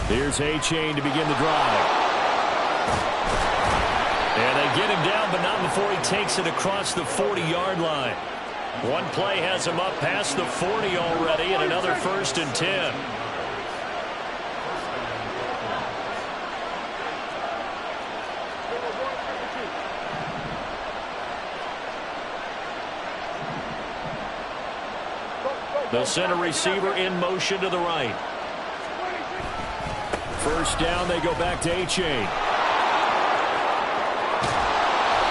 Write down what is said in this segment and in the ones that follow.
Here's A-Chain to begin the drive. And they get him down, but not before he takes it across the 40-yard line. One play has him up past the 40 already, and another 1st and 10. The center receiver in motion to the right. First down, they go back to A-Chain.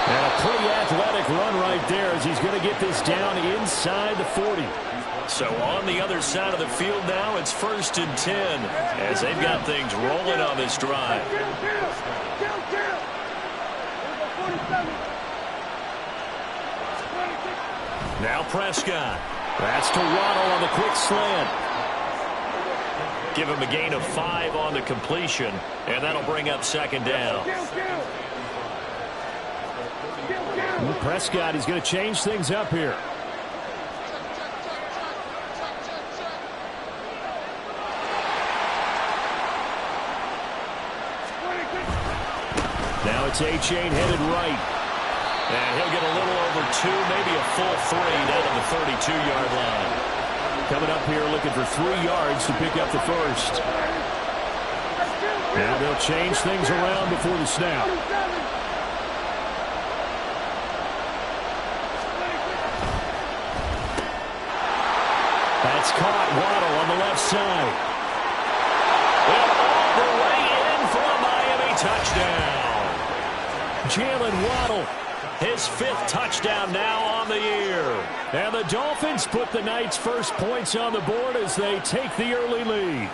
And a pretty athletic run right there as he's going to get this down inside the 40. So on the other side of the field now, it's 1st and 10 as they've got things rolling on this drive. Now Prescott. That's to Waddle on the quick slant. Give him a gain of 5 on the completion, and that'll bring up 2nd down. Prescott is going to change things up here. Now it's A-Chain headed right. And he'll get a little over 2, maybe a full 3 down to the 32-yard line. Coming up here looking for 3 yards to pick up the first. Now they'll change things around before the snap. That's caught. Waddle on the left side. And all the way in for a Miami touchdown. Jalen Waddle. His 5th touchdown now on the year. And the Dolphins put the night's first points on the board as they take the early lead.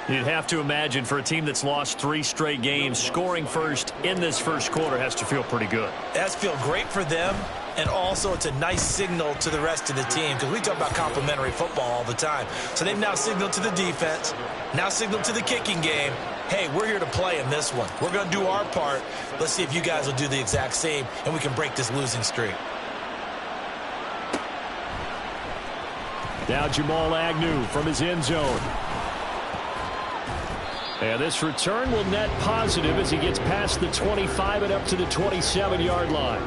You'd have to imagine for a team that's lost 3 straight games, scoring first in this first quarter has to feel pretty good. It has to feel great for them, and also it's a nice signal to the rest of the team because we talk about complimentary football all the time. So they've now signaled to the defense, now signaled to the kicking game, hey, we're here to play in this one. We're going to do our part. Let's see if you guys will do the exact same, and we can break this losing streak. Now Jamal Agnew from his end zone. And this return will net positive as he gets past the 25 and up to the 27-yard line.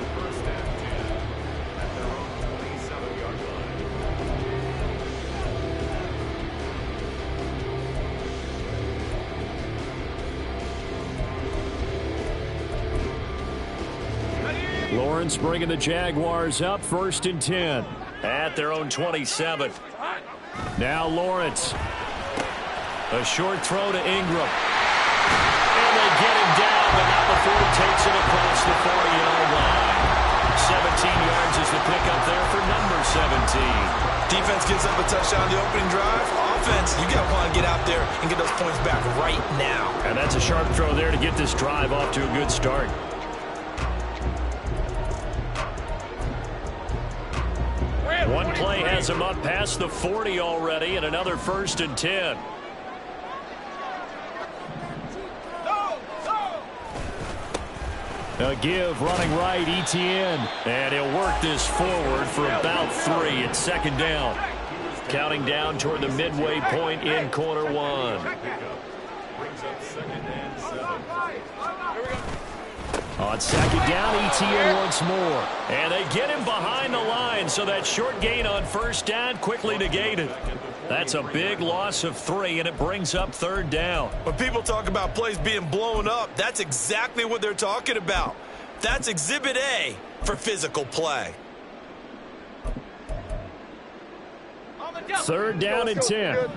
Lawrence bringing the Jaguars up 1st and 10 at their own 27. Now Lawrence. A short throw to Ingram. And they get him down, but not before he takes it across the 40-yard line. 17 yards is the pickup there for number 17. Defense gives up a touchdown the opening drive. Offense, you got to want to get out there and get those points back right now. And that's a sharp throw there to get this drive off to a good start. One play has him up past the 40 already, and another 1st and 10. A give running right, Etienne. And he'll work this forward for about 3 at 2nd down. Counting down toward the midway point in quarter 1. On 2nd down, Etienne once more. And they get him behind the line, so that short gain on 1st down quickly negated. That's a big loss of 3, and it brings up 3rd down. When people talk about plays being blown up, that's exactly what they're talking about. That's Exhibit A for physical play. 3rd down and 10.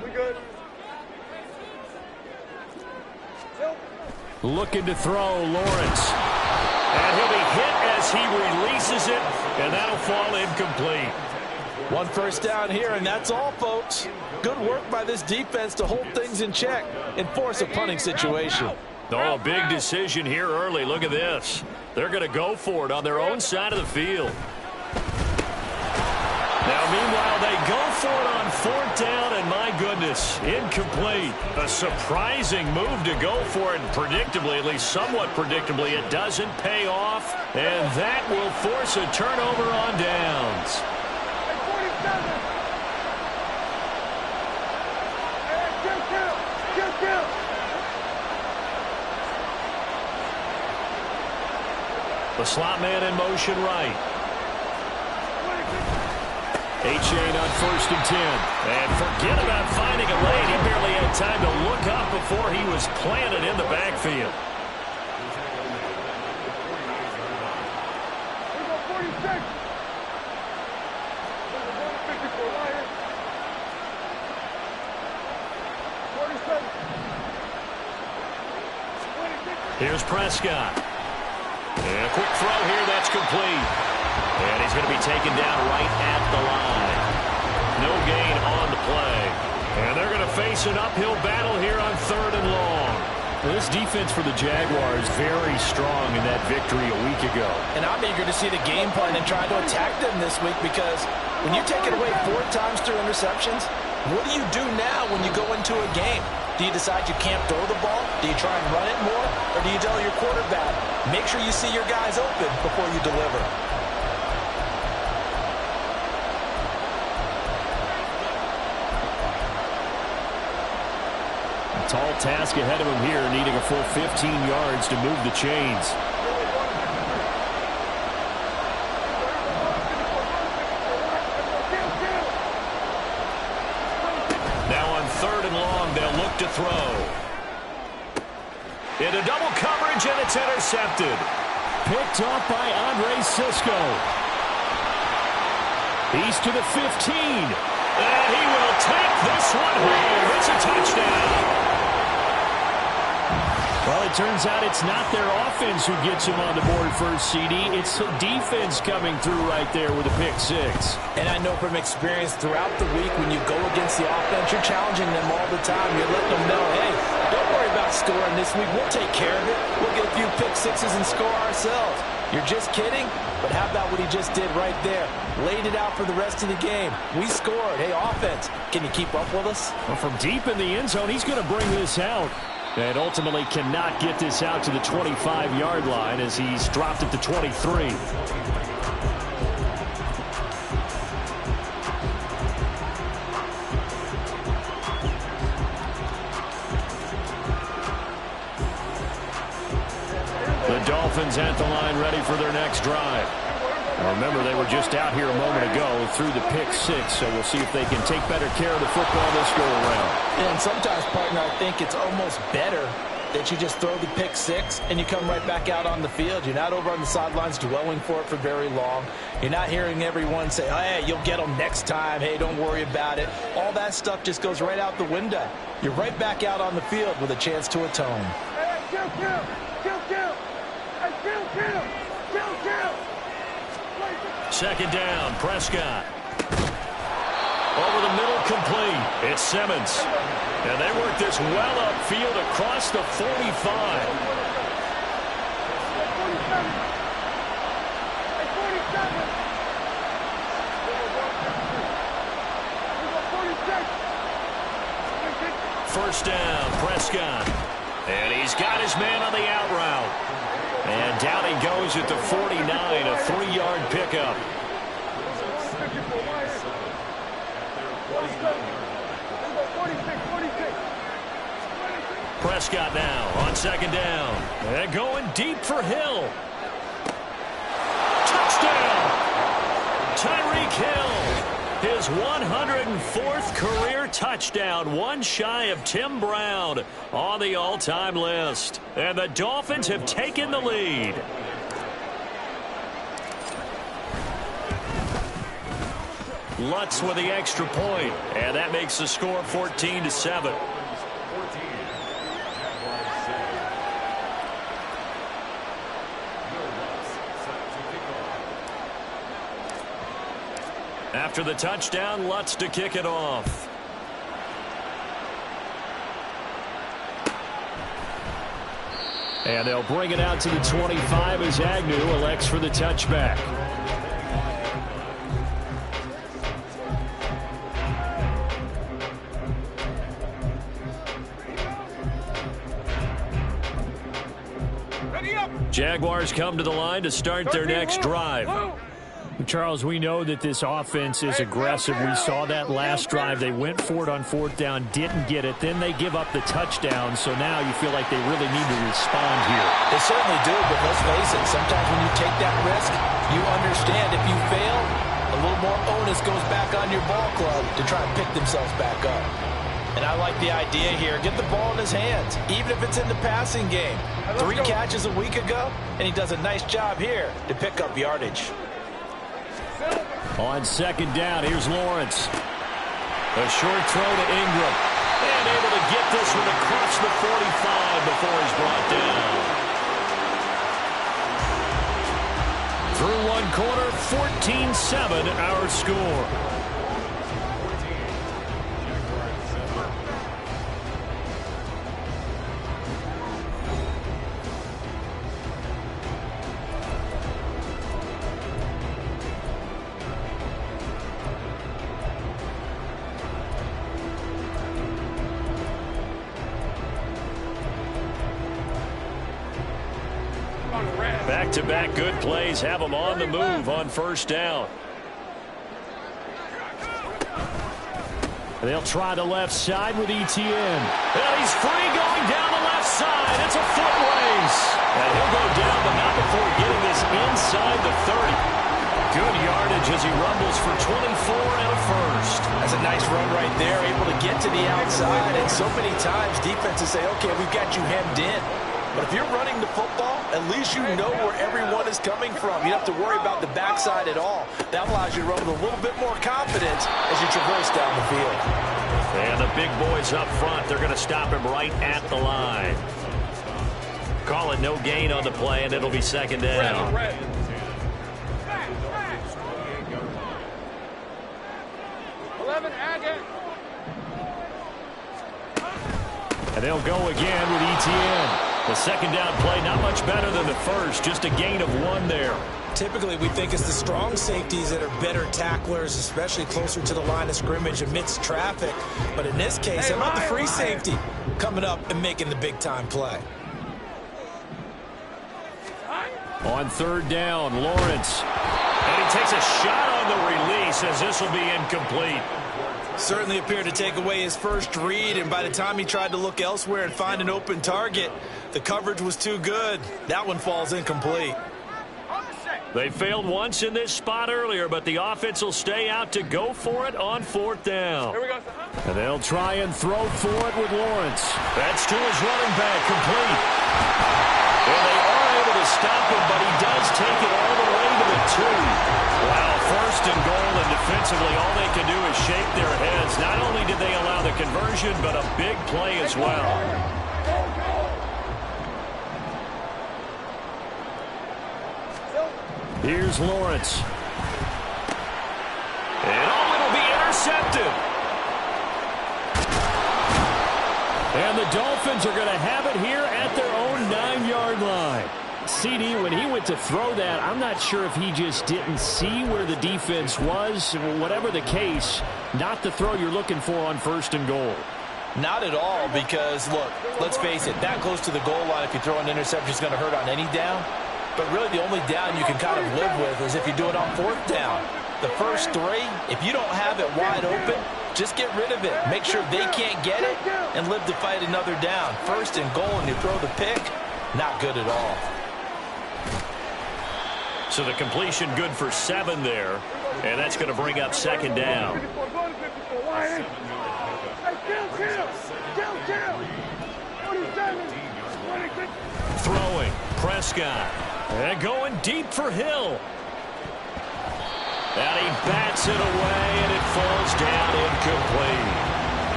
Looking to throw, Lawrence. And he'll be hit as he releases it, and that'll fall incomplete. 1 first down here, and that's all, folks. Good work by this defense to hold things in check and force a punting situation. Oh, big decision here early. Look at this. They're going to go for it on their own side of the field. Now, meanwhile, they go for it on 4th down, and my goodness, incomplete. A surprising move to go for it, and predictably, at least somewhat predictably, it doesn't pay off, and that will force a turnover on downs. The slot man in motion right. Achane on 1st and 10. And forget about finding a lane. He barely had time to look up before he was planted in the backfield. Here's Prescott. And a quick throw here, that's complete. And he's going to be taken down right at the line. No gain on the play. And they're going to face an uphill battle here on 3rd and long. Well, this defense for the Jaguars very strong in that victory a week ago. And I'm eager to see the game plan and try to attack them this week, because when you take it away 4 times through interceptions, what do you do now when you go into a game? Do you decide you can't throw the ball? Do you try and run it more? Or do you tell your quarterback, make sure you see your guys open before you deliver? A tall task ahead of him here, needing a full 15 yards to move the chains. To throw. Into double coverage, and it's intercepted. Picked off by Andre Cisco. He's to the 15. And he will take this one home. It's a touchdown. Well, it turns out it's not their offense who gets him on the board first, CD. It's the defense coming through right there with a pick 6. And I know from experience throughout the week, when you go against the offense, you're challenging them all the time. You're letting them know, hey, don't worry about scoring this week. We'll take care of it. We'll get a few pick 6s and score ourselves. You're just kidding? But how about what he just did right there? Laid it out for the rest of the game. We scored. Hey, offense, can you keep up with us? Well, from deep in the end zone, he's going to bring this out. And ultimately cannot get this out to the 25-yard line as he's dropped it to 23. The Dolphins at the line ready for their next drive. Now remember, they were just out here a moment ago through the pick 6, so we'll see if they can take better care of the football this go-around. And sometimes, partner, I think it's almost better that you just throw the pick 6 and you come right back out on the field. You're not over on the sidelines dwelling for it for very long. You're not hearing everyone say, hey, you'll get them next time. Hey, don't worry about it. All that stuff just goes right out the window. You're right back out on the field with a chance to atone. Hey, kill. Second down, Prescott. Over the middle, complete. It's Simmons. And they work this well upfield across the 45. First down, Prescott. And he's got his man on the out route. And down he goes at the 49, a 3-yard pickup. Prescott now on second down. And going deep for Hill. Touchdown! Tyreek Hill. His 104th career touchdown, one shy of Tim Brown on the all-time list. And the Dolphins have taken the lead. Lutz with the extra point, and that makes the score 14-7. After the touchdown, Lutz to kick it off. And they'll bring it out to the 25 as Agnew elects for the touchback. Jaguars come to the line to start their next drive. Charles, we know that this offense is aggressive. We saw that last drive. They went for it on fourth down, didn't get it. Then they give up the touchdown, so now you feel like they really need to respond here. They certainly do, but let's face it, sometimes when you take that risk, you understand if you fail, a little more onus goes back on your ball club to try and pick themselves back up. And I like the idea here. Get the ball in his hands, even if it's in the passing game. 3 catches a week ago, and he does a nice job here to pick up yardage. On second down, here's Lawrence. A short throw to Ingram. And able to get this one across the 45 before he's brought down. Through one quarter, 14-7 our score. Back-to-back good plays have them on the move on first down. They'll try the left side with Etienne. And he's free going down the left side. It's a foot race. And he'll go down, but not before getting this inside the 30. Good yardage as he rumbles for 24 and a first. That's a nice run right there, able to get to the outside. And so many times defenses say, okay, we've got you hemmed in. But if you're running the football, at least you know where everyone is coming from. You don't have to worry about the backside at all. That allows you to run with a little bit more confidence as you traverse down the field. And the big boys up front, they're going to stop him right at the line. Call it no gain on the play, and it'll be second down. And they'll go again with Etienne. The second down play, not much better than the first, just a gain of 1 there. Typically, we think it's the strong safeties that are better tacklers, especially closer to the line of scrimmage amidst traffic. But in this case, how about the free safety coming up and making the big-time play? On third down, Lawrence. And he takes a shot on the release as this will be incomplete. Certainly appeared to take away his first read, and by the time he tried to look elsewhere and find an open target, the coverage was too good. That one falls incomplete. They failed once in this spot earlier, but the offense will stay out to go for it on fourth down. Here we go. And they'll try and throw for it with Lawrence. That's to his running back, complete. And they are able to stop him, but he does take it all the way to the 2. Wow, first and goal, and defensively all they can do is shake their heads. Not only did they allow the conversion, but a big play as well. Here's Lawrence. And it'll be intercepted. And the Dolphins are going to have it here at their own 9-yard line. CD, when he went to throw that, I'm not sure if he just didn't see where the defense was. Whatever the case, not the throw you're looking for on 1st and goal. Not at all, because, look, let's face it, that close to the goal line, if you throw an interception, is going to hurt on any down. But really the only down you can kind of live with is if you do it on 4th down. The first 3, if you don't have it wide open, just get rid of it. Make sure they can't get it and live to fight another down. 1st and goal and you throw the pick, not good at all. So the completion good for 7 there, and that's going to bring up 2nd down. Throwing, Prescott, and going deep for Hill. And he bats it away, and it falls down incomplete.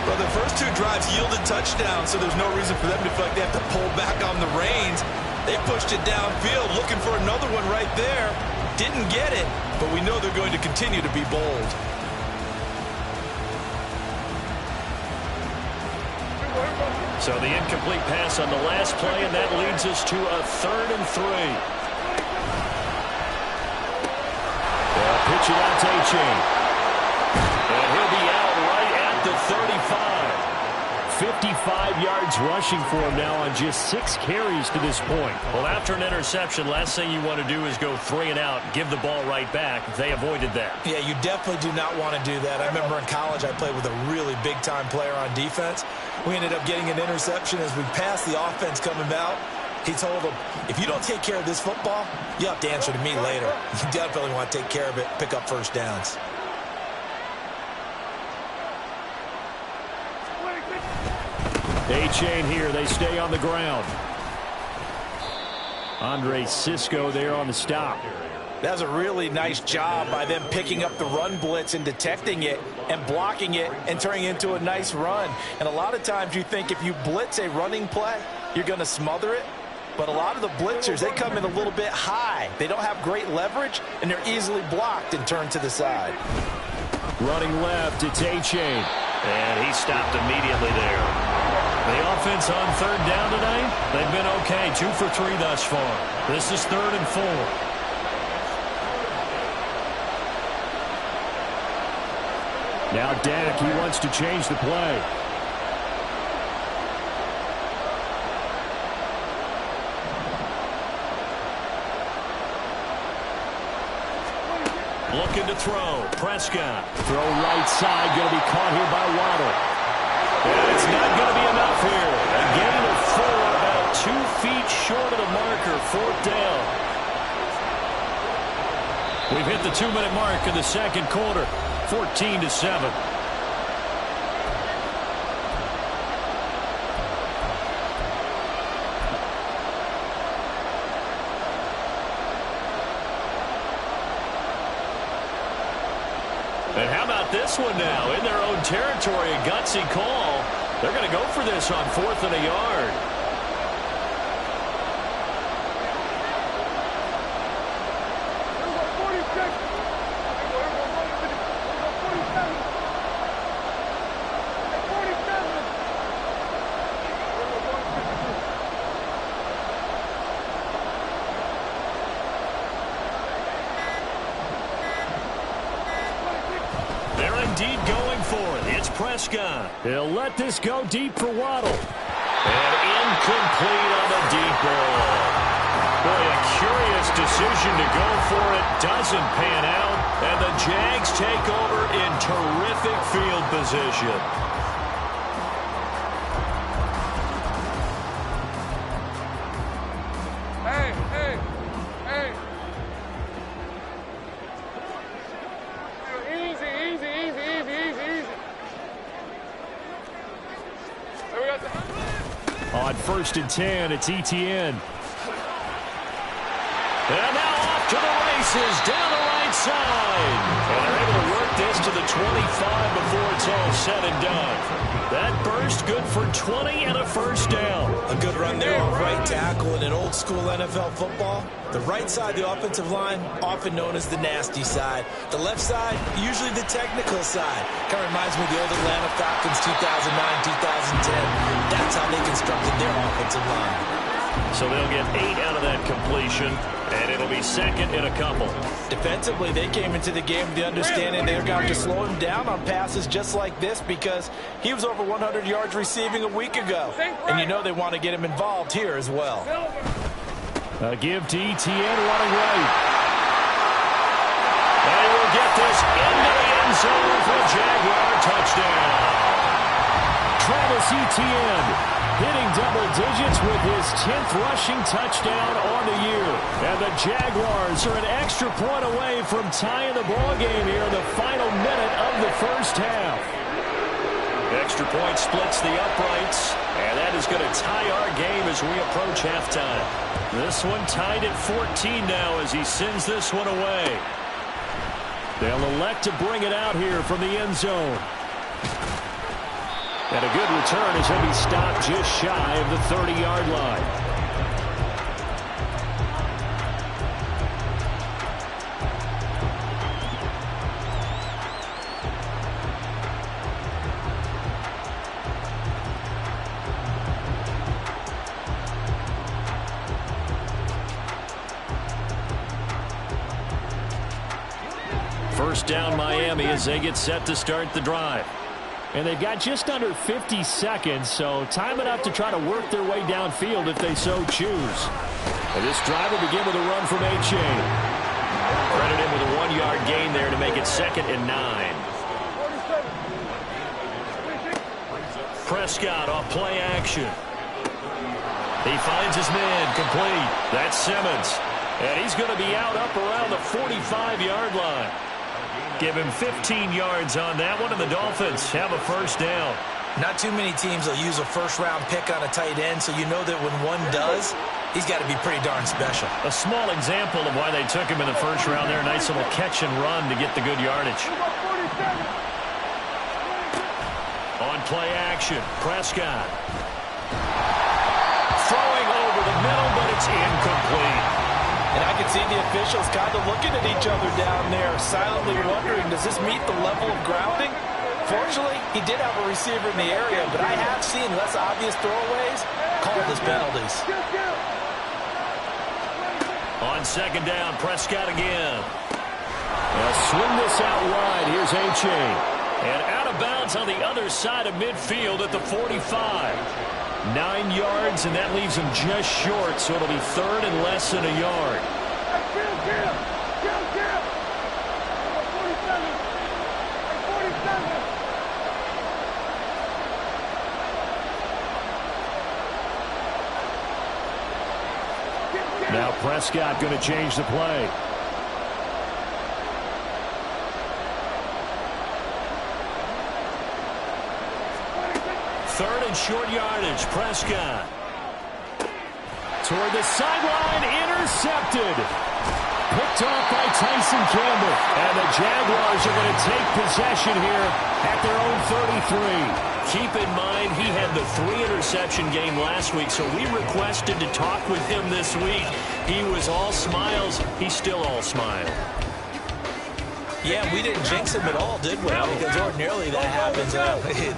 Well, the first 2 drives yielded touchdowns, so there's no reason for them to feel like they have to pull back on the reins. They pushed it downfield, looking for another one right there. Didn't get it, but we know they're going to continue to be bold. So the incomplete pass on the last play, and that leads us to a 3rd and 3. They'll pitch it out to A-Chain. And he'll be out right at the 35. 55 yards rushing for him now on just 6 carries to this point. Well, after an interception, last thing you want to do is go 3 and out, give the ball right back. They avoided that. Yeah, you definitely do not want to do that. I remember in college I played with a really big-time player on defense. We ended up getting an interception as we passed the offense coming out. He told him, if you don't take care of this football, you have to answer to me later. You definitely want to take care of it, pick up 1st downs. A-Chain here. They stay on the ground. Andre Cisco there on the stop. That was a really nice job by them picking up the run blitz and detecting it and blocking it and turning it into a nice run. And a lot of times you think if you blitz a running play, you're going to smother it. But a lot of the blitzers, they come in a little bit high. They don't have great leverage, and they're easily blocked and turned to the side. Running left, it's A-Chain. And he stopped immediately there. The offense on 3rd down tonight, they've been okay. 2 for 3 thus far. This is 3rd and 4. Now Dak, he wants to change the play. Looking to throw. Prescott. Throw right side. Going to be caught here by Waddle. And it's not going to be enough here. A gain of 4, about 2 feet short of the marker. 4th down. We've hit the 2-minute mark in the 2nd quarter. 14-7. And how about this one now? In their own territory, a gutsy call. They're going to go for this on 4th and a yard. Indeed going for it. It's Prescott. He'll let this go deep for Waddle. And incomplete on the deep ball. Boy, a curious decision to go for it. Doesn't pan out. And the Jags take over in terrific field position. On 1st and 10, it's Etienne. And now off to the races, down the right side. And they're able to work this to the 25 before it's all said and done. That burst good for 20 and a first down. A good run there on right tackle in an old-school NFL football. The right side of the offensive line, often known as the nasty side. The left side, usually the technical side. Kind of reminds me of the old Atlanta Falcons 2009, 2010. That's how they constructed their offensive line. So they'll get 8 out of that completion, and it'll be second and a couple. Defensively, they came into the game with the understanding they're going to slow him down on passes just like this because he was over 100 yards receiving a week ago. And you know they want to get him involved here as well. A give to Etienne running right. And he will get this into the end zone for a Jaguar touchdown. Travis Etienne hitting double digits with his 10th rushing touchdown on the year. And the Jaguars are an extra point away from tying the ball game here in the final minute of the first half. Extra point splits the uprights, and that is going to tie our game as we approach halftime. This one tied at 14 now as he sends this one away. They'll elect to bring it out here from the end zone. And a good return as he'll be stopped just shy of the 30-yard line. First down Miami as they get set to start the drive. And they've got just under 50 seconds, so time enough to try to work their way downfield if they so choose. And this drive will begin with a run from A-Chain. Credit him with a 1-yard gain there to make it 2nd and 9. Prescott off play action. He finds his man complete. That's Simmons. And he's going to be out up around the 45-yard line. Give him 15 yards on that one, and the Dolphins have a first down. Not too many teams will use a first-round pick on a tight end, so you know that when one does, he's got to be pretty darn special. A small example of why they took him in the first round there. Nice little catch and run to get the good yardage. On play action, Prescott. Throwing over the middle, but it's incomplete. And I can see the officials kind of looking at each other down there, silently wondering, does this meet the level of grounding? Fortunately, he did have a receiver in the area, but I have seen less obvious throwaways called as penalties. On second down, Prescott again. They'll swing this out wide. Here's A-Chain. And out of bounds on the other side of midfield at the 45. 9 yards, and that leaves him just short, so it'll be 3rd and less than a yard. Now Prescott going to change the play. Third and short yardage, Prescott. Toward the sideline, intercepted. Picked off by Tyson Campbell. And the Jaguars are going to take possession here at their own 33. Keep in mind, he had the 3-interception game last week, so we requested to talk with him this week. He was all smiles. He's still all smile. Yeah, we didn't jinx him at all, did we? Because ordinarily that happens,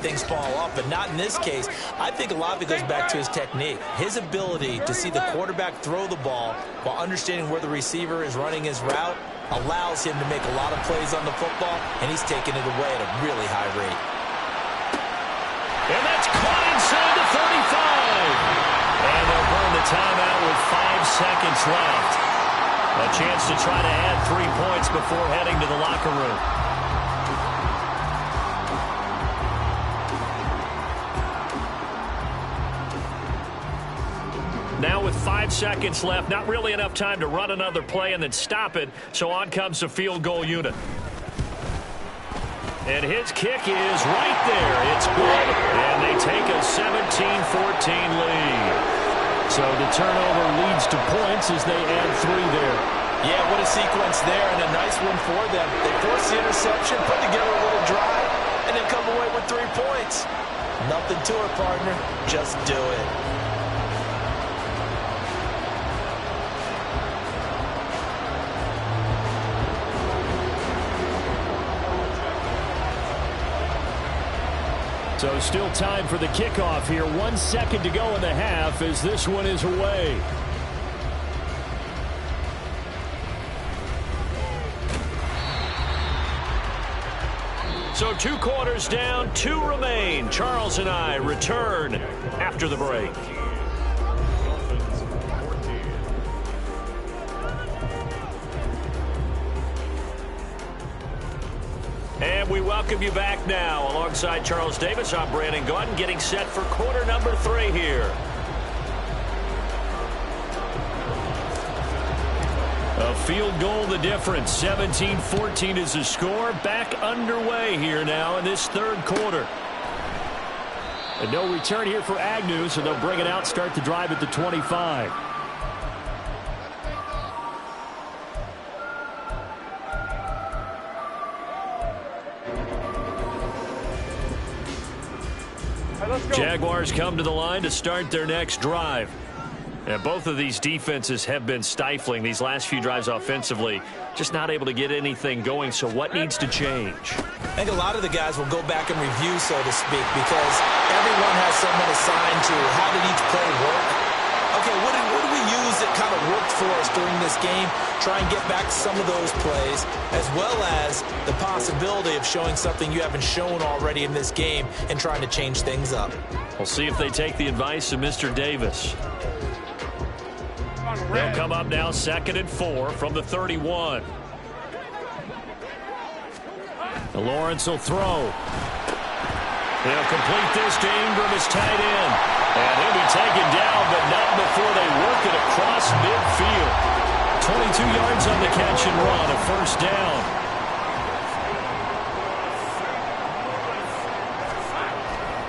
things fall off, but not in this case. I think a lot of it goes back to his technique. His ability to see the quarterback throw the ball while understanding where the receiver is running his route allows him to make a lot of plays on the football, and he's taking it away at a really high rate. And that's caught inside the 35. And they'll burn the timeout with 5 seconds left. A chance to try to add 3 points before heading to the locker room. Now with 5 seconds left, not really enough time to run another play and then stop it, so on comes the field goal unit. And his kick is right there. It's good, and they take a 17-14 lead. So the turnover leads to points as they add 3 there. Yeah, what a sequence there, and a nice one for them. They forced the interception, put together a little drive, and then come away with 3 points. Nothing to it, partner. Just do it. So still time for the kickoff here. 1 second to go in the half as this one is away. So 2 quarters down, 2 remain. Charles and I return after the break. And we welcome you back now. Alongside Charles Davis, I'm Brandon Gaudin, getting set for quarter number 3 here. A field goal the difference. 17-14 is the score. Back underway here now in this third quarter. And no return here for Agnew, so they'll bring it out, start the drive at the 25. Jaguars come to the line to start their next drive. And both of these defenses have been stifling these last few drives offensively. Just not able to get anything going, so what needs to change? I think a lot of the guys will go back and review, so to speak, because everyone has someone assigned to how did each play work. Okay, what do we use that kind of worked for us during this game? Try and get back some of those plays, as well as the possibility of showing something you haven't shown already in this game and trying to change things up. We'll see if they take the advice of Mr. Davis. They'll come up now 2nd and 4 from the 31. Lawrence will throw. They'll complete this to Ingram, his tight end. And he'll be taken down, but not before they work it across midfield. 22 yards on the catch and run, a first down.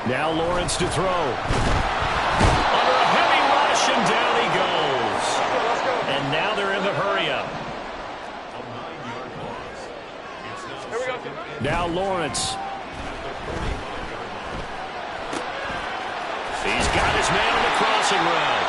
Now Lawrence to throw. Under a heavy rush, and down he goes. And now they're in the hurry-up. Now Lawrence. He's got his man on the crossing route.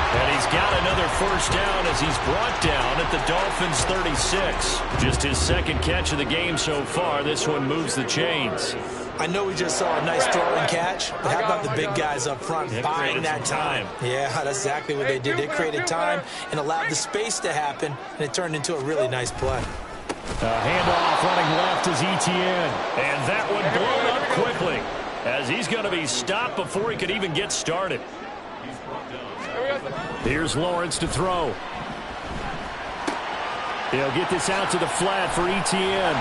And he's got another first down as he's brought down at the Dolphins' 36. Just his second catch of the game so far. This one moves the chains. I know we just saw a nice throw and catch, but how about the big guys up front buying that time? Yeah, that's exactly what they did. They created time and allowed the space to happen, and it turned into a really nice play. Handoff running left is Etienne. And that one blown up quickly as he's going to be stopped before he could even get started. Here's Lawrence to throw. He'll get this out to the flat for Etienne.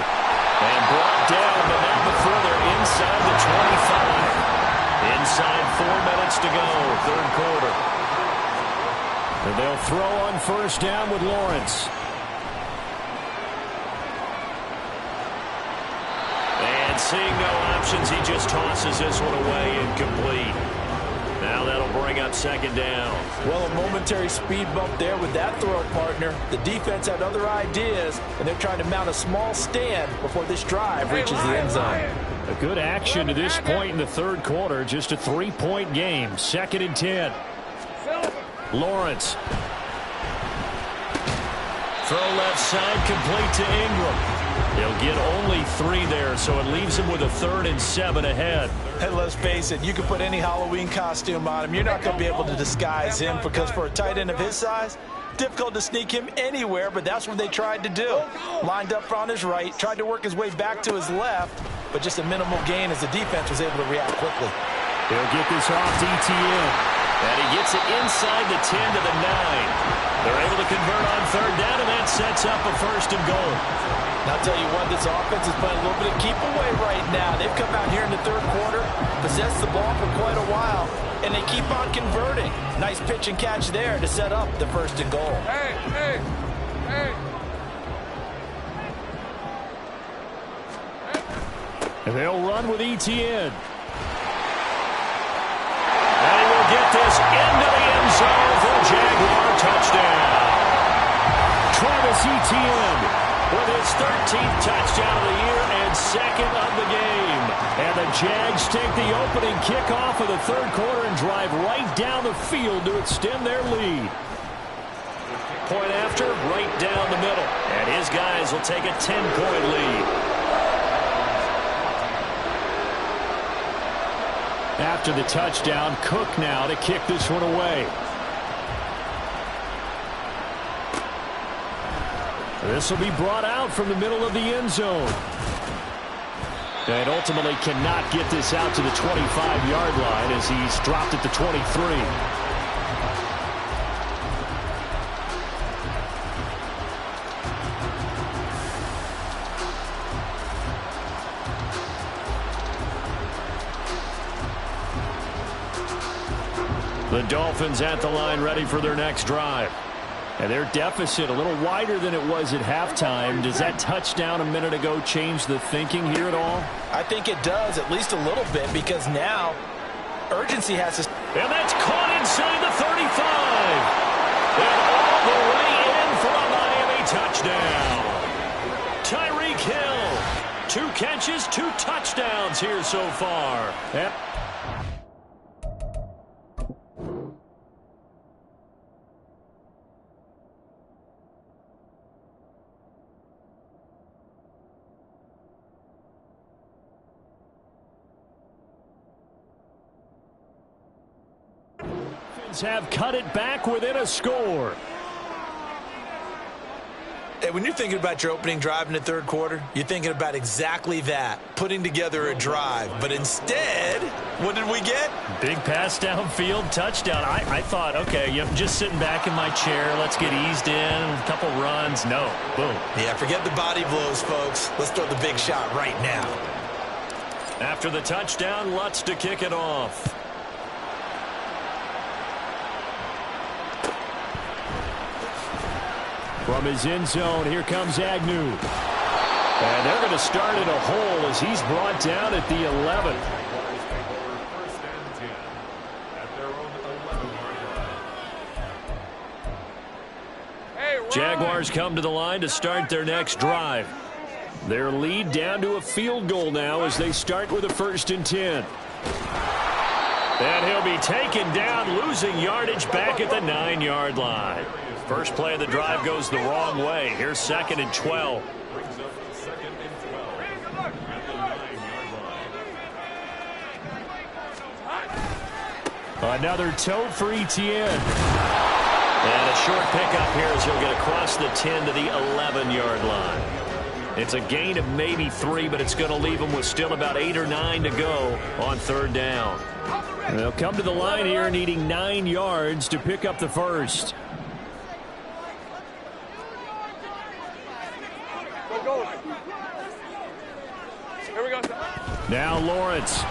And brought down, but not before they're inside the 25. Inside 4 minutes to go, third quarter. And they'll throw on first down with Lawrence. And seeing no options, he just tosses this one away incomplete. Now that'll bring up second down. Well, a momentary speed bump there with that throw, partner. The defense had other ideas, and they're trying to mount a small stand before this drive reaches the end zone. A good action to this point in the third quarter. Just a 3-point game. 2nd and 10. Lawrence. Throw left side, complete to Ingram. He'll get only 3 there, so it leaves him with a 3rd and 7 ahead. And let's face it, you can put any Halloween costume on him. You're not going to be able to disguise him because for a tight end of his size, difficult to sneak him anywhere, but that's what they tried to do. Lined up on his right, tried to work his way back to his left, but just a minimal gain as the defense was able to react quickly. He'll get this off to Etienne. And he gets it inside the 10 to the 9. They're able to convert on third down, and that sets up a 1st and goal. And I'll tell you what, this offense is playing a little bit of keep away right now. They've come out here in the third quarter, possessed the ball for quite a while, and they keep on converting. Nice pitch and catch there to set up the 1st and goal. Hey. And they'll run with Etienne. And he will get this into the end zone for a Jaguar touchdown. Travis Etienne with his 13th touchdown of the year and second of the game. And the Jags take the opening kickoff of the third quarter and drive right down the field to extend their lead. Point after, right down the middle. And his guys will take a 10-point lead. After the touchdown, Cook now to kick this one away. This will be brought out from the middle of the end zone. And ultimately cannot get this out to the 25-yard line as he's dropped at the 23. The Dolphins at the line ready for their next drive. And their deficit a little wider than it was at halftime. Does that touchdown a minute ago change the thinking here at all? I think it does, at least a little bit, because now urgency has to... And that's caught inside the 35. And all the way in for a Miami touchdown. Tyreek Hill. 2 catches, 2 touchdowns here so far. Yep. Have cut it back within a score. Hey, when you're thinking about your opening drive in the third quarter, you're thinking about exactly that, putting together a drive. But instead, what did we get? Big pass downfield, touchdown. I thought, okay, yep, just sitting back in my chair, let's get eased in, a couple runs. No, boom. Yeah, forget the body blows, folks. Let's throw the big shot right now. After the touchdown, Lutz to kick it off. From his end zone, here comes Agnew. And they're going to start in a hole as he's brought down at the 11. Jaguars come to the line to start their next drive. Their lead down to a field goal now as they start with a 1st and 10. And he'll be taken down, losing yardage back at the 9-yard line. First play of the drive goes the wrong way. Here's 2nd and 12. Another tote for Etienne. And a short pickup here as he'll get across the 10 to the 11-yard line. It's a gain of maybe 3, but it's going to leave them with still about 8 or 9 to go on 3rd down. They'll come to the line here needing 9 yards to pick up the first. Here we go. Now Lawrence.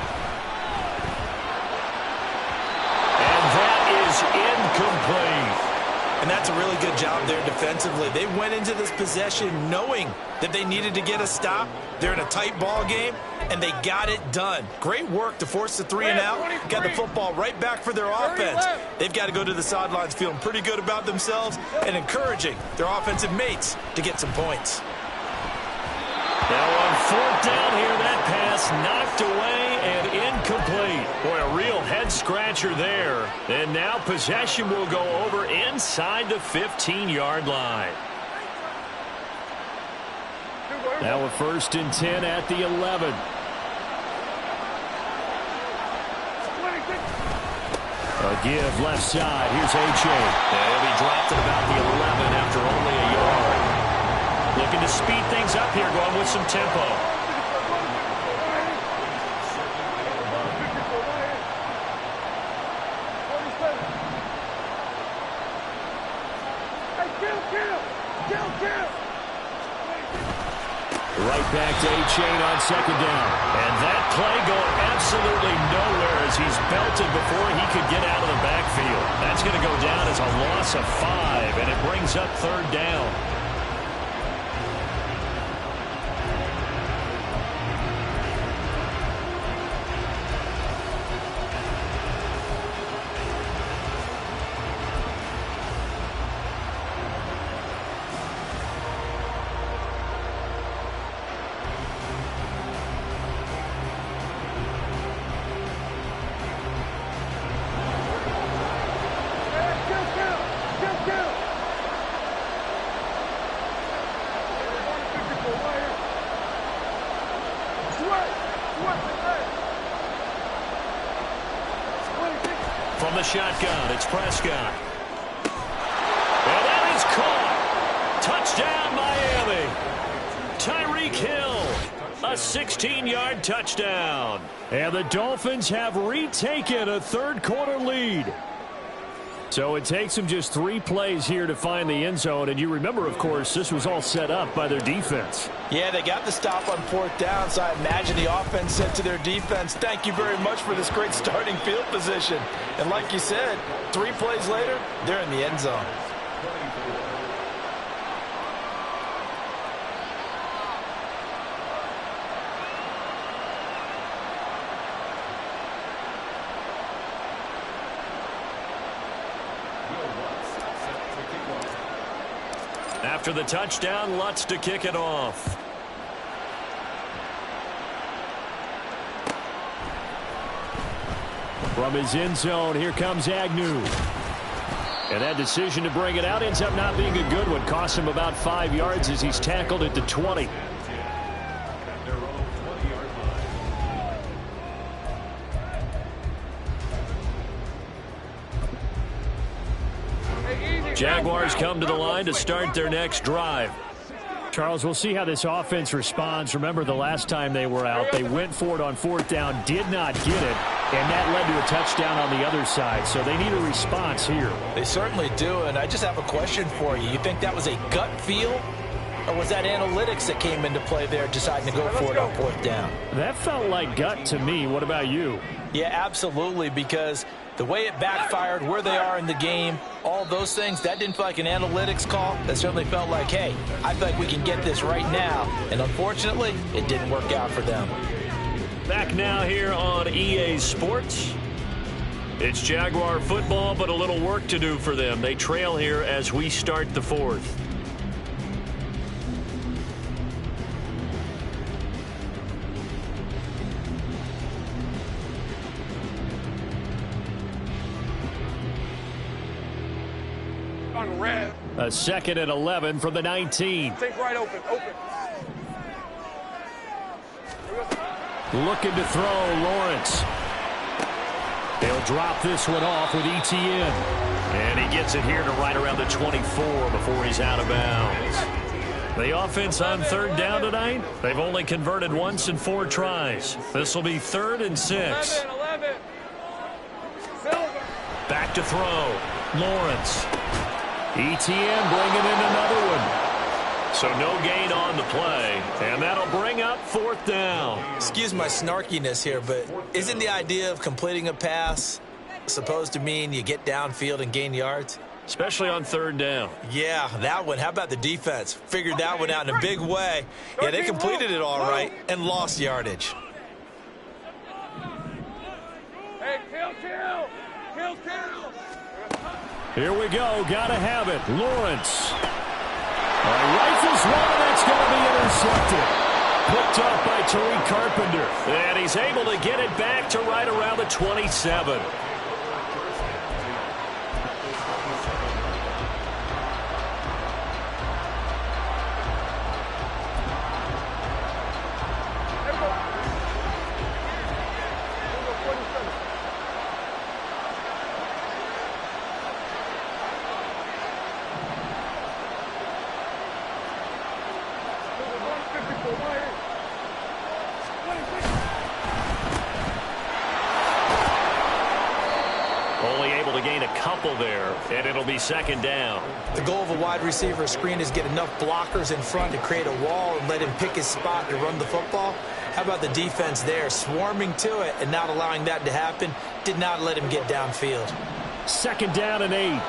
And that is incomplete. And that's a really good job there defensively. They went into this possession knowing that they needed to get a stop. They're in a tight ball game, and they got it done. Great work to force the 3 and out. Got the football right back for their offense. They've got to go to the sidelines feeling pretty good about themselves and encouraging their offensive mates to get some points. Now on 4th down here, that pass knocked away and incomplete. Boy, a real head-scratcher there. And now possession will go over inside the 15-yard line. Now a 1st and 10 at the 11. A give left side. Here's A.J. He'll be dropped at about the 11 after only a yard. Looking to speed things up here, going with some tempo. Right back to A-Chain on 2nd down. And that play going absolutely nowhere as he's belted before he could get out of the backfield. That's going to go down as a loss of 5, and it brings up 3rd down. From the shotgun, it's Prescott. And that is caught. Touchdown, Miami. Tyreek Hill, a 16-yard touchdown. And the Dolphins have retaken a third-quarter lead. So it takes them just 3 plays here to find the end zone. And you remember, of course, this was all set up by their defense. Yeah, they got the stop on 4th down, so I imagine the offense said to their defense, thank you very much for this great starting field position. And like you said, 3 plays later, they're in the end zone. After the touchdown, Lutz to kick it off. From his end zone, here comes Agnew. And that decision to bring it out ends up not being a good one. Cost him about 5 yards as he's tackled at the 20. Jaguars come to the line to start their next drive. Charles, we'll see how this offense responds. Remember, the last time they were out, they went for it on 4th down, did not get it, and that led to a touchdown on the other side. So they need a response here. They certainly do, and I just have a question for you. You think that was a gut feel, or was that analytics that came into play there deciding to go for it on 4th down? That felt like gut to me. What about you? Yeah, absolutely, because the way it backfired, where they are in the game, all those things, that didn't feel like an analytics call. That certainly felt like, hey, I feel like we can get this right now. And unfortunately, it didn't work out for them. Back now here on EA Sports. It's Jaguar football, but a little work to do for them. They trail here as we start the 4th. On red. A 2nd and 11 from the 19. Take right open. Looking to throw, Lawrence. They'll drop this one off with ETN. And he gets it here to right around the 24 before he's out of bounds. The offense on 3rd down tonight, they've only converted once in 4 tries. This will be 3rd and 6. 11. Silver. Back to throw. Lawrence. ETN bringing in another one. So no gain on the play, and that'll bring up 4th down. Excuse my snarkiness here, but isn't the idea of completing a pass supposed to mean you get downfield and gain yards? Especially on 3rd down. Yeah, that one. How about the defense? Figured that one out in a big way. Yeah, they completed it all right and lost yardage. Hey, kill. Here we go. Got to have it. Lawrence. Rifles one, and that's going to be intercepted. Picked up by Tariq Carpenter. And he's able to get it back to right around the 27. Only able to gain a couple there, and it'll be 2nd down. The goal of a wide receiver screen is get enough blockers in front to create a wall and let him pick his spot to run the football. How about the defense there, swarming to it and not allowing that to happen? Did not let him get downfield. 2nd down and 8.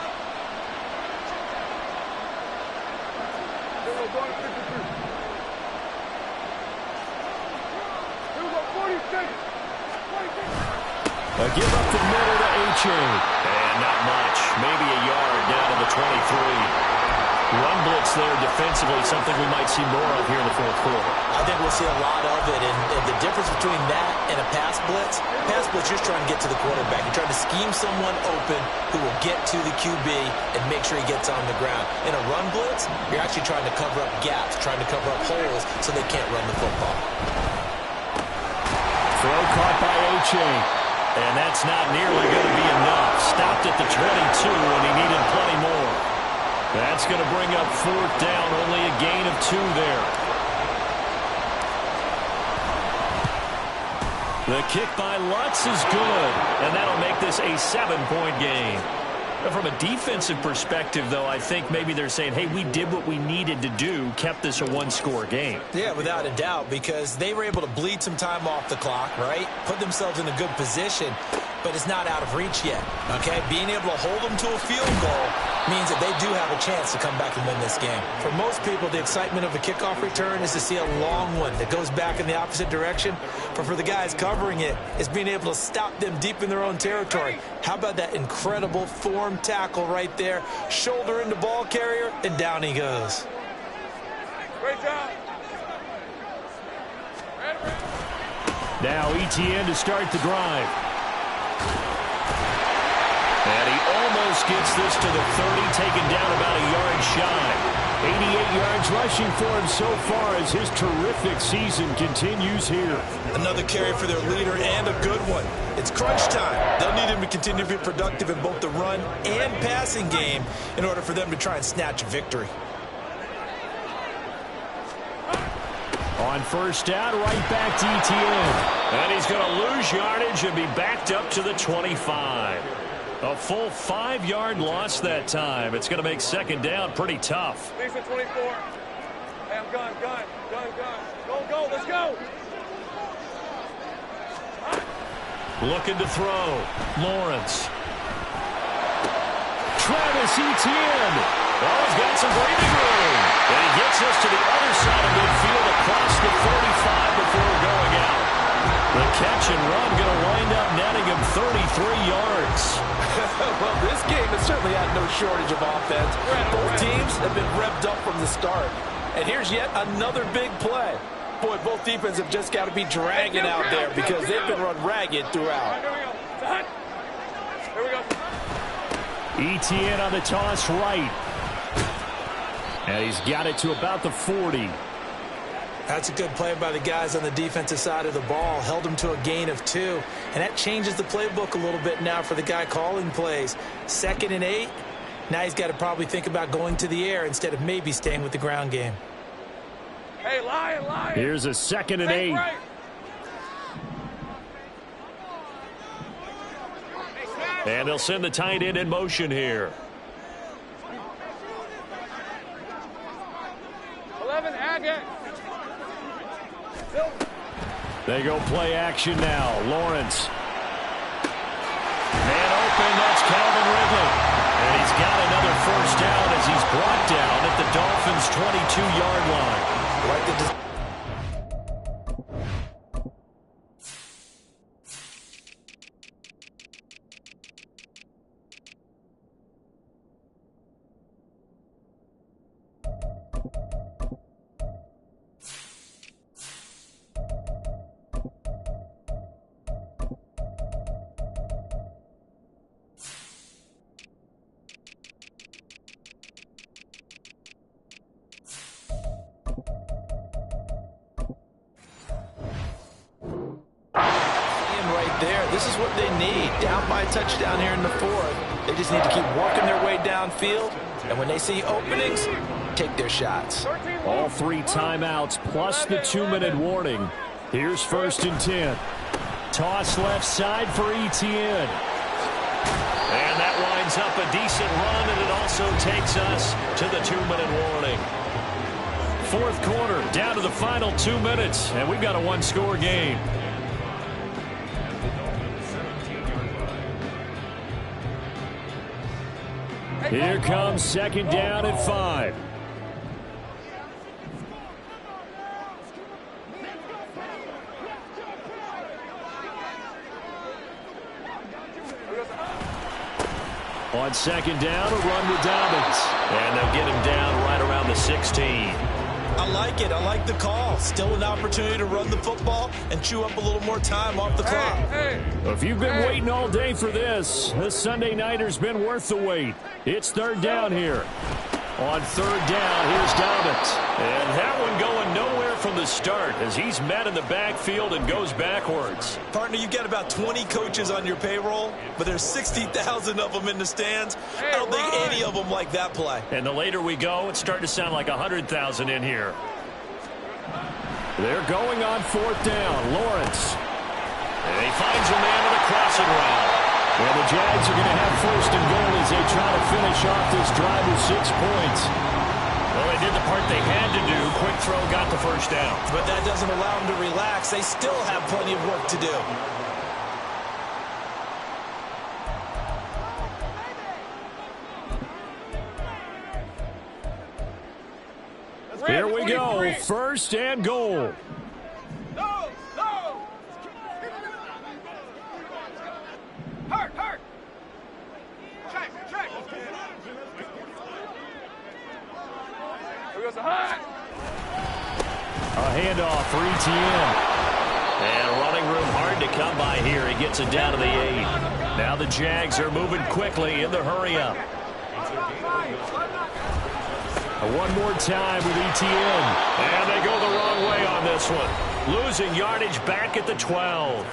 A give up the middle to H.A. And not much. Maybe a yard down to the 23. Run blitz there defensively, something we might see more of here in the 4th quarter. I think we'll see a lot of it, and the difference between that and a pass blitz, you're trying to get to the quarterback. You're trying to scheme someone open who will get to the QB and make sure he gets on the ground. In a run blitz, you're actually trying to cover up gaps, trying to cover up holes so they can't run the football. Throw caught by H.A. And that's not nearly going to be enough. Stopped at the 22, and he needed plenty more. That's going to bring up fourth down, only a gain of 2 there. The kick by Lutz is good, and that'll make this a 7-point game. From a defensive perspective, though, I think maybe they're saying, hey, we did what we needed to do, kept this a 1-score game. Yeah, without a doubt, because they were able to bleed some time off the clock, right? Put themselves in a good position, but it's not out of reach yet, okay? Being able to hold them to a field goal means that they do have a chance to come back and win this game. For most people, the excitement of a kickoff return is to see a long one that goes back in the opposite direction. But for the guys covering it, it's being able to stop them deep in their own territory. How about that incredible form tackle right there? Shoulder into ball carrier, and down he goes. Great job. Now ETN to start the drive. And he almost gets this to the 30, taken down about a yard shy. 88 yards rushing for him so far as his terrific season continues here. Another carry for their leader and a good one. It's crunch time. They'll need him to continue to be productive in both the run and passing game in order for them to try and snatch a victory. On first down, right back to ETN. And he's going to lose yardage and be backed up to the 25. A full 5-yard loss that time. It's going to make second down pretty tough. Lisa 24. Hey, I'm gun. Go, let's go. Looking to throw. Lawrence. Travis Etienne. Oh, he's got some breathing room. And he gets us to the other side of midfield across the 45 before going out. The catch and run going to wind up netting him 33 yards. Well, this game has certainly had no shortage of offense. Both teams have been revved up from the start. And here's yet another big play. Boy, both defenses have just got to be dragging out there because they've been run ragged throughout. Here we go. ETN on the toss right. And he's got it to about the 40. That's a good play by the guys on the defensive side of the ball. Held them to a gain of 2. And that changes the playbook a little bit now for the guy calling plays. 2nd and 8. Now he's got to probably think about going to the air instead of maybe staying with the ground game. Hey, Lion. Here's a 2nd and 8. Right. And they'll send the tight end in motion here. 11, Agate. They go play action now. Lawrence. Man open, that's Calvin Ridley. And he's got another first down as he's brought down at the Dolphins' 22-yard line. This is what they need. Down by a touchdown here in the 4th. They just need to keep working their way downfield. And when they see openings, take their shots. All 3 timeouts plus the 2-minute warning. Here's 1st and 10. Toss left side for ETN. And that winds up a decent run, and it also takes us to the 2-minute warning. 4th quarter, down to the final 2 minutes, and we've got a 1-score game. Here comes 2nd down at 5. On 2nd down, a run with Dobbins. And they'll get him down right around the 16. I like it. I like the call. Still an opportunity to run the football and chew up a little more time off the clock. Hey. If you've been waiting all day for this Sunday nighter's been worth the wait. It's 3rd down here. On 3rd down, here's Dobbins. And that one going nowhere for from the start as he's met in the backfield and goes backwards. Partner, you've got about 20 coaches on your payroll, but there's 60,000 of them in the stands. I don't think any of them like that play. And the later we go, it's starting to sound like 100,000 in here. They're going on fourth down. Lawrence. And he finds a man with a crossing route. Well, the Jags are going to have first and goal as they try to finish off this drive with 6 points. Well, they did the part they had to do. Quick throw got the first down. But that doesn't allow them to relax. They still have plenty of work to do. Here we go. First and goal. No, no. Hurt. Check. Here goes the hunt. A handoff for ETN. And running room hard to come by here. He gets it down to the 8. Now the Jags are moving quickly in the hurry-up. One more time with ETN. And they go the wrong way on this one. Losing yardage back at the 12.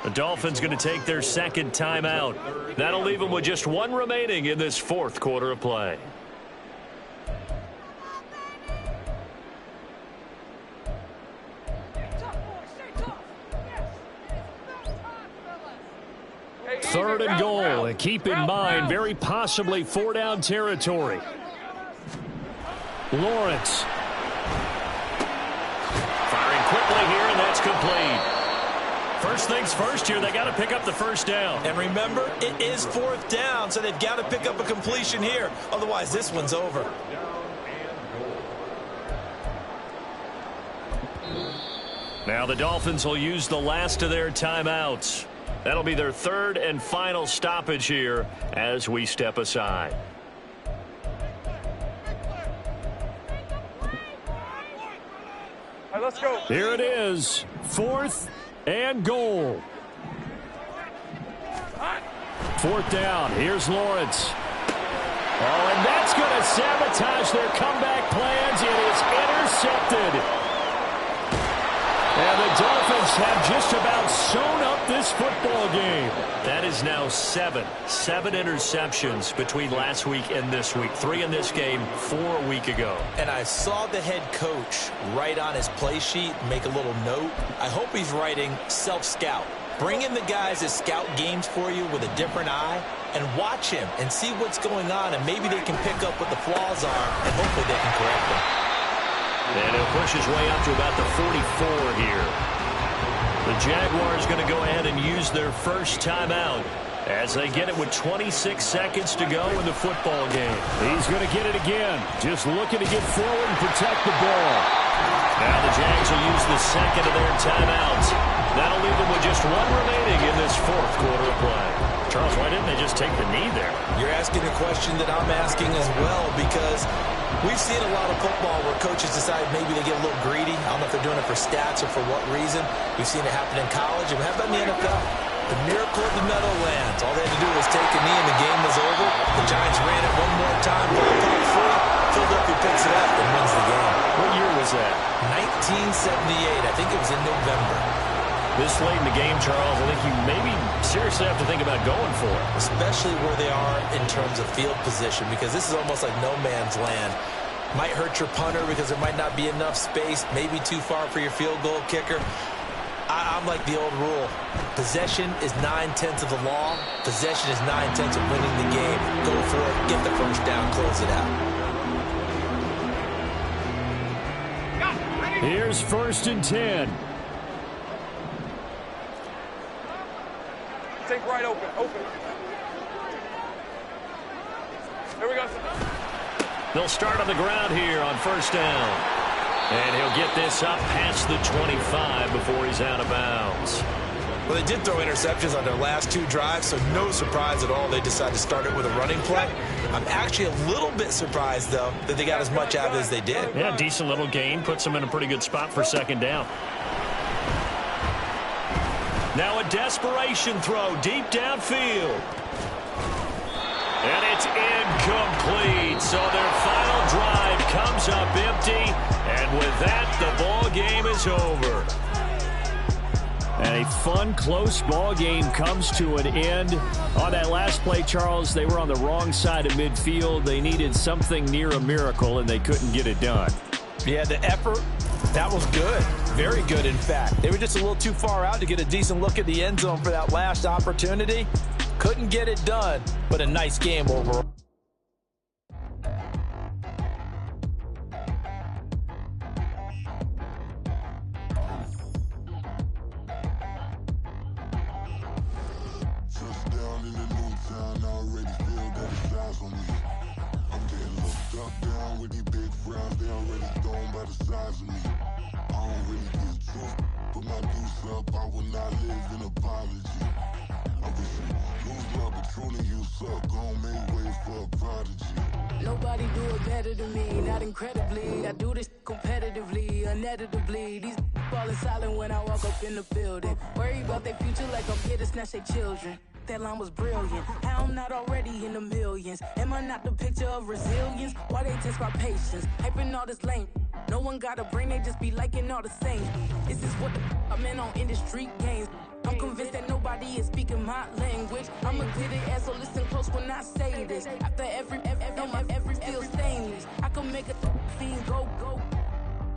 The Dolphins going to take their second timeout. That'll leave them with just 1 remaining in this fourth quarter of play. Third and goal. And keep in mind, very possibly 4-down territory. Lawrence. Firing quickly here, and that's complete. First things first here, they got to pick up the first down. And remember, it is 4th down, so they've got to pick up a completion here. Otherwise, this one's over. Now the Dolphins will use the last of their timeouts. That'll be their third and final stoppage here as we step aside. All right, let's go. Here it is, 4th and goal. 4th down, here's Lawrence. Oh, and that's going to sabotage their comeback plans. It is intercepted. And the Dolphins have just about sewn up this football game. That is now 7 interceptions between last week and this week. 3 in this game, 4 a week ago. And I saw the head coach write on his play sheet, make a little note. I hope he's writing self-scout. Bring in the guys that scout games for you with a different eye and watch him and see what's going on, and maybe they can pick up what the flaws are, and hopefully they can correct them. And he'll push his way up to about the 44 here. The Jaguars going to go ahead and use their first timeout as they get it with 26 seconds to go in the football game. He's going to get it again. Just looking to get forward and protect the ball. Now the Jags will use the second of their timeouts. That'll leave them with just 1 remaining in this fourth quarter of play. Charles, why didn't they just take the knee there? You're asking a question that I'm asking as well, because we've seen a lot of football where coaches decide maybe they get a little greedy. I don't know if they're doing it for stats or for what reason. We've seen it happen in college, and how about in the NFL? The miracle of the Meadowlands. All they had to do was take a knee, and the game was over. The Giants ran it one more time, ball caught free. Philadelphia picks it up and wins the game. What year was that? 1978. I think it was in November. This late in the game, Charles, I think you maybe seriously have to think about going for it. Especially where they are in terms of field position, because this is almost like no man's land. Might hurt your punter because there might not be enough space, maybe too far for your field goal kicker. I'm like the old rule. Possession is 9/10 of the law. Possession is 9/10 of winning the game. Go for it. Get the first down. Close it out. Here's 1st and 10. Take right open. Here we go. They'll start on the ground here on 1st down. And he'll get this up past the 25 before he's out of bounds. Well, they did throw interceptions on their last 2 drives, so no surprise at all they decided to start it with a running play. I'm actually a little bit surprised, though, that they got as much out of it as they did. Yeah, decent little gain. Puts them in a pretty good spot for 2nd down. Now a desperation throw deep downfield. And it's incomplete. So their final drive comes up empty. And with that, the ball it's over. And a fun, close ball game comes to an end. On that last play, Charles, they were on the wrong side of midfield. They needed something near a miracle, and they couldn't get it done. Yeah, the effort, that was good. Very good, in fact. They were just a little too far out to get a decent look at the end zone for that last opportunity. Couldn't get it done, but a nice game overall. Nobody do it better than me, not incredibly. I do this competitively, uneditably. These falling silent when I walk up in the building. Worry about their future like I'm here to snatch their children. That line was brilliant. How I'm not already in the millions? Am I not the picture of resilience? Why they test my patience? Hyping all this lame. No one got a brain, they just be liking all the same. This is what the I'm in on industry games. I'm convinced that nobody is speaking my language. I'm a good ass, so listen close when I say this. After every feel stainless. I can make a fiend go.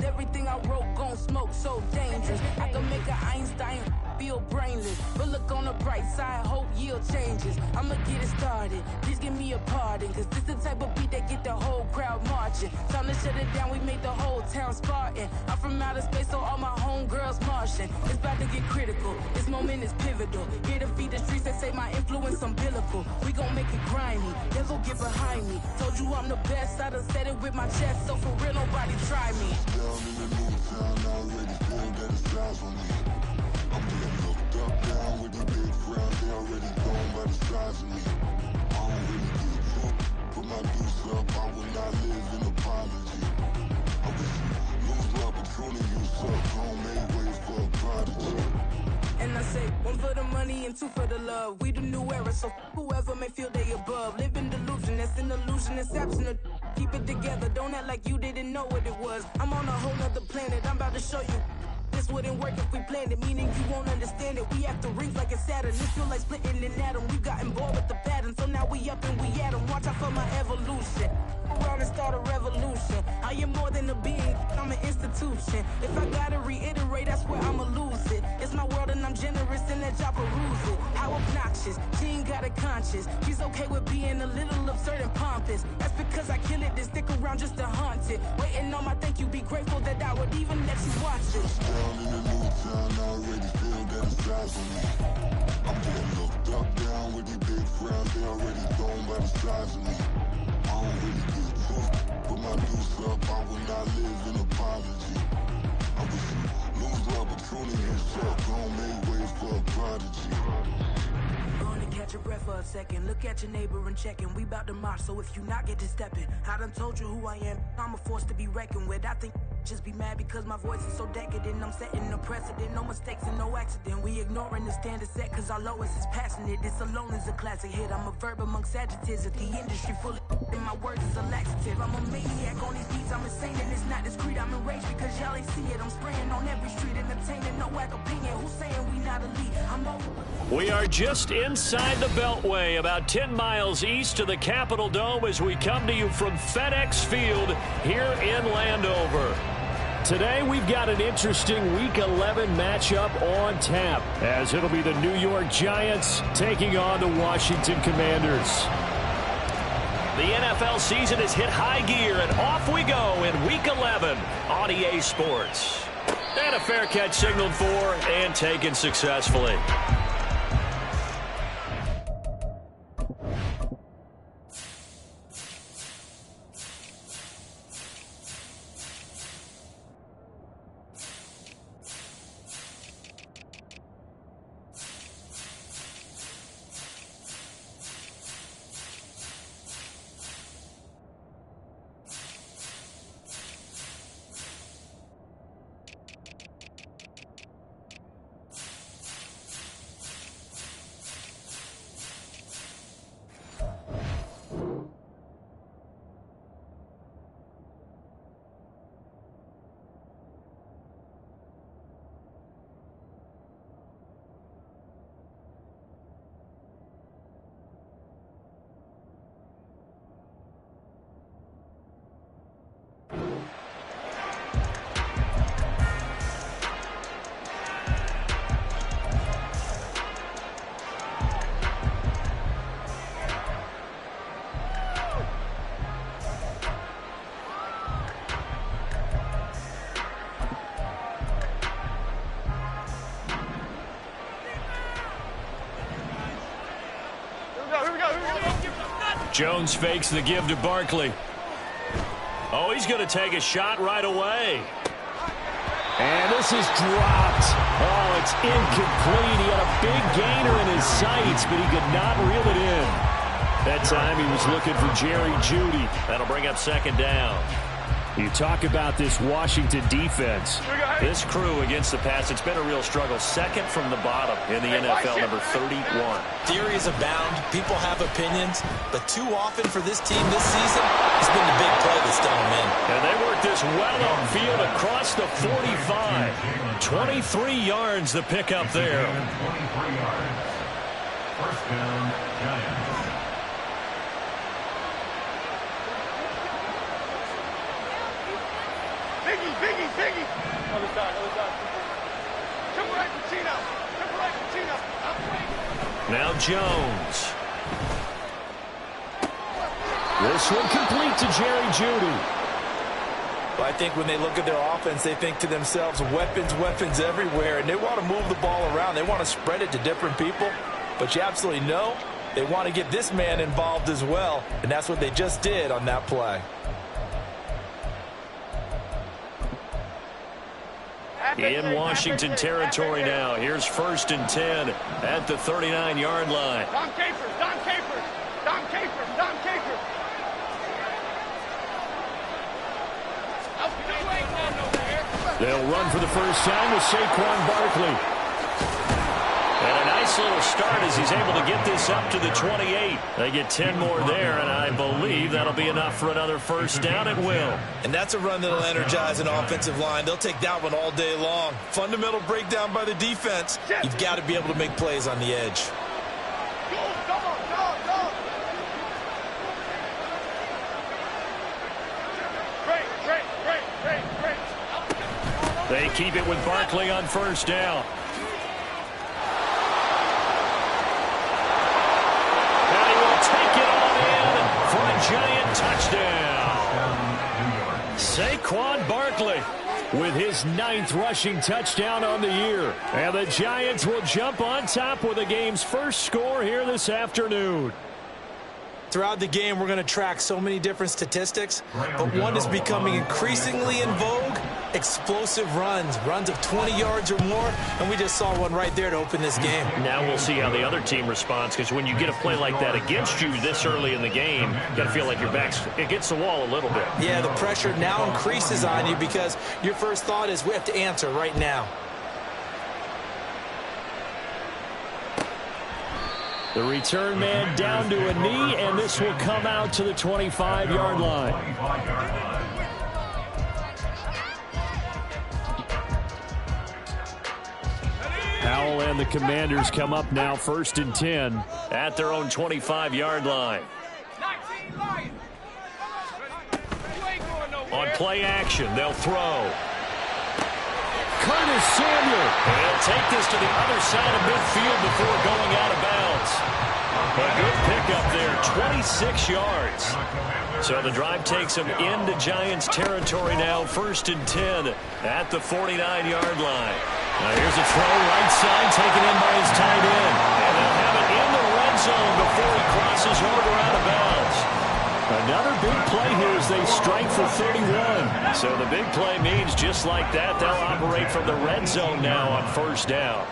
Everything I wrote gon' smoke, so dangerous. I can make an Einstein feel brainless. But look on the bright side, hope yield changes. I'ma get it started, please give me a pardon. Cause this the type of beat that get the whole crowd marching. Time to shut it down, we made the whole town Spartan. I'm from outer space, so all my homegirls Martian. It's about to get critical, this moment is pivotal. Here to feed the streets that say my influence umbilical. We gon' make it grimy, then go get behind me. Told you I'm the best, I done said it with my chest. So for real, nobody try me. Down in the new town, I already feel that it's eyes on me. I'm getting looked up, down with the big crowd. They already gone by the size of me. I don't really get took, put my deuce up. I will not live in apology. I wish you lose my Patron and you suck. Home made way for a prodigy. And I say, one for the money and two for the love. We the new era, so whoever may feel they above. Live in delusion, that's an illusion, it's absent. Keep it together, don't act like you didn't know what it was. I'm on a whole nother planet, I'm about to show you. This wouldn't work if we planned it, meaning you won't understand it. We have to rings like it's Saturn. This feel like splitting an atom. We gotten bored with the pattern, so now we up and we at 'em. Watch out for my evolution. Around and start a revolution. I am more than a being, I'm an institution. If I gotta reiterate, that's where I'ma lose it. It's my world and I'm generous and that y'all peruse it. How obnoxious, she ain't got a conscience. She's okay with being a little absurd and pompous. That's because I kill it, then stick around just to haunt it. Waiting on my thank you, be grateful that I would even let you watch it. Down in the new town, I already feel that it's eyes on me. I'm getting looked up, down with the big crowd. They already gone by the size of me. I don't really get took, put my deuce up. I will not live in apology. I wish you lose my Patron and you suck. Don't make way for a prodigy. Gonna catch your breath for a second. Look at your neighbor and checking. We bout to march, so if you not get to stepping. I done told you who I am. I'm a force to be reckoned with. I think just be mad because my voice is so decadent. I'm setting a precedent. No mistakes and no accident. We ignoring the standard set cause our lowest is passionate. This alone is a classic hit. I'm a verb amongst adjectives. If the industry full of and my words is a laxative. I'm a maniac on these beats. I'm insane and it's not discreet. I'm enraged because y'all ain't see it. I'm spraying on every street. Entertaining, no whack opinion. Who's saying we not elite? I'm over. We are just inside the Beltway, about 10 miles east of the Capitol Dome as we come to you from FedEx Field here in Landover. Today we've got an interesting Week 11 matchup on tap as it'll be the New York Giants taking on the Washington Commanders. The NFL season has hit high gear and off we go in Week 11 on EA Sports. And a fair catch signaled for and taken successfully. Jones fakes the give to Barkley. Oh, he's going to take a shot right away. And this is dropped. Oh, it's incomplete. He had a big gainer in his sights, but he could not reel it in. That time he was looking for Jerry Jeudy. That'll bring up second down. You talk about this Washington defense. This crew against the pass, it's been a real struggle. Second from the bottom in the NFL, number 31. Theories abound. People have opinions. But too often for this team this season, it's been the big play that's done them in. And they work this well upfield across the 45. 23 yards the pick up there. First down, Giants. Biggie. Other side. Triple right, Pacino. Now Jones. This one complete to Jerry Jeudy. Well, I think when they look at their offense, they think to themselves, weapons everywhere, and they want to move the ball around. They want to spread it to different people, but you absolutely know they want to get this man involved as well, and that's what they just did on that play. In Washington territory now. Here's 1st and 10 at the 39-yard line. Dom Capers. They'll run for the first time with Saquon Barkley. And a nice little start as he's able to get this up to the 28. They get 10 more there, and I believe that'll be enough for another first down at will. And that's a run that'll energize an offensive line. They'll take that one all day long. Fundamental breakdown by the defense. You've got to be able to make plays on the edge. They keep it with Barkley on first down. And he will take it on in for a giant touchdown. Saquon Barkley with his 9th rushing touchdown on the year. And the Giants will jump on top with the game's first score here this afternoon. Throughout the game, we're going to track so many different statistics, but one is becoming increasingly in vogue: explosive runs of 20 yards or more, and we just saw one right there to open this game. Now we'll see how the other team responds, because when you get a play like that against you this early in the game, you got to feel like your back's against the wall a little bit. Yeah, the pressure now increases on you because your first thought is we have to answer right now. The return man down to a knee, and this will come out to the 25-yard line. Howell and the Commanders come up now 1st and 10 at their own 25-yard line. On play action, they'll throw. Curtis Samuel. They'll take this to the other side of midfield before going out of bounds. A good pickup there, 26 yards. So the drive takes them into Giants territory now, 1st and 10 at the 49-yard line. Now here's a throw right side taken in by his tight end. And they'll have it in the red zone before he crosses over out of bounds. Another big play here as they strike for 31. So the big play means just like that, they'll operate from the red zone now on first down.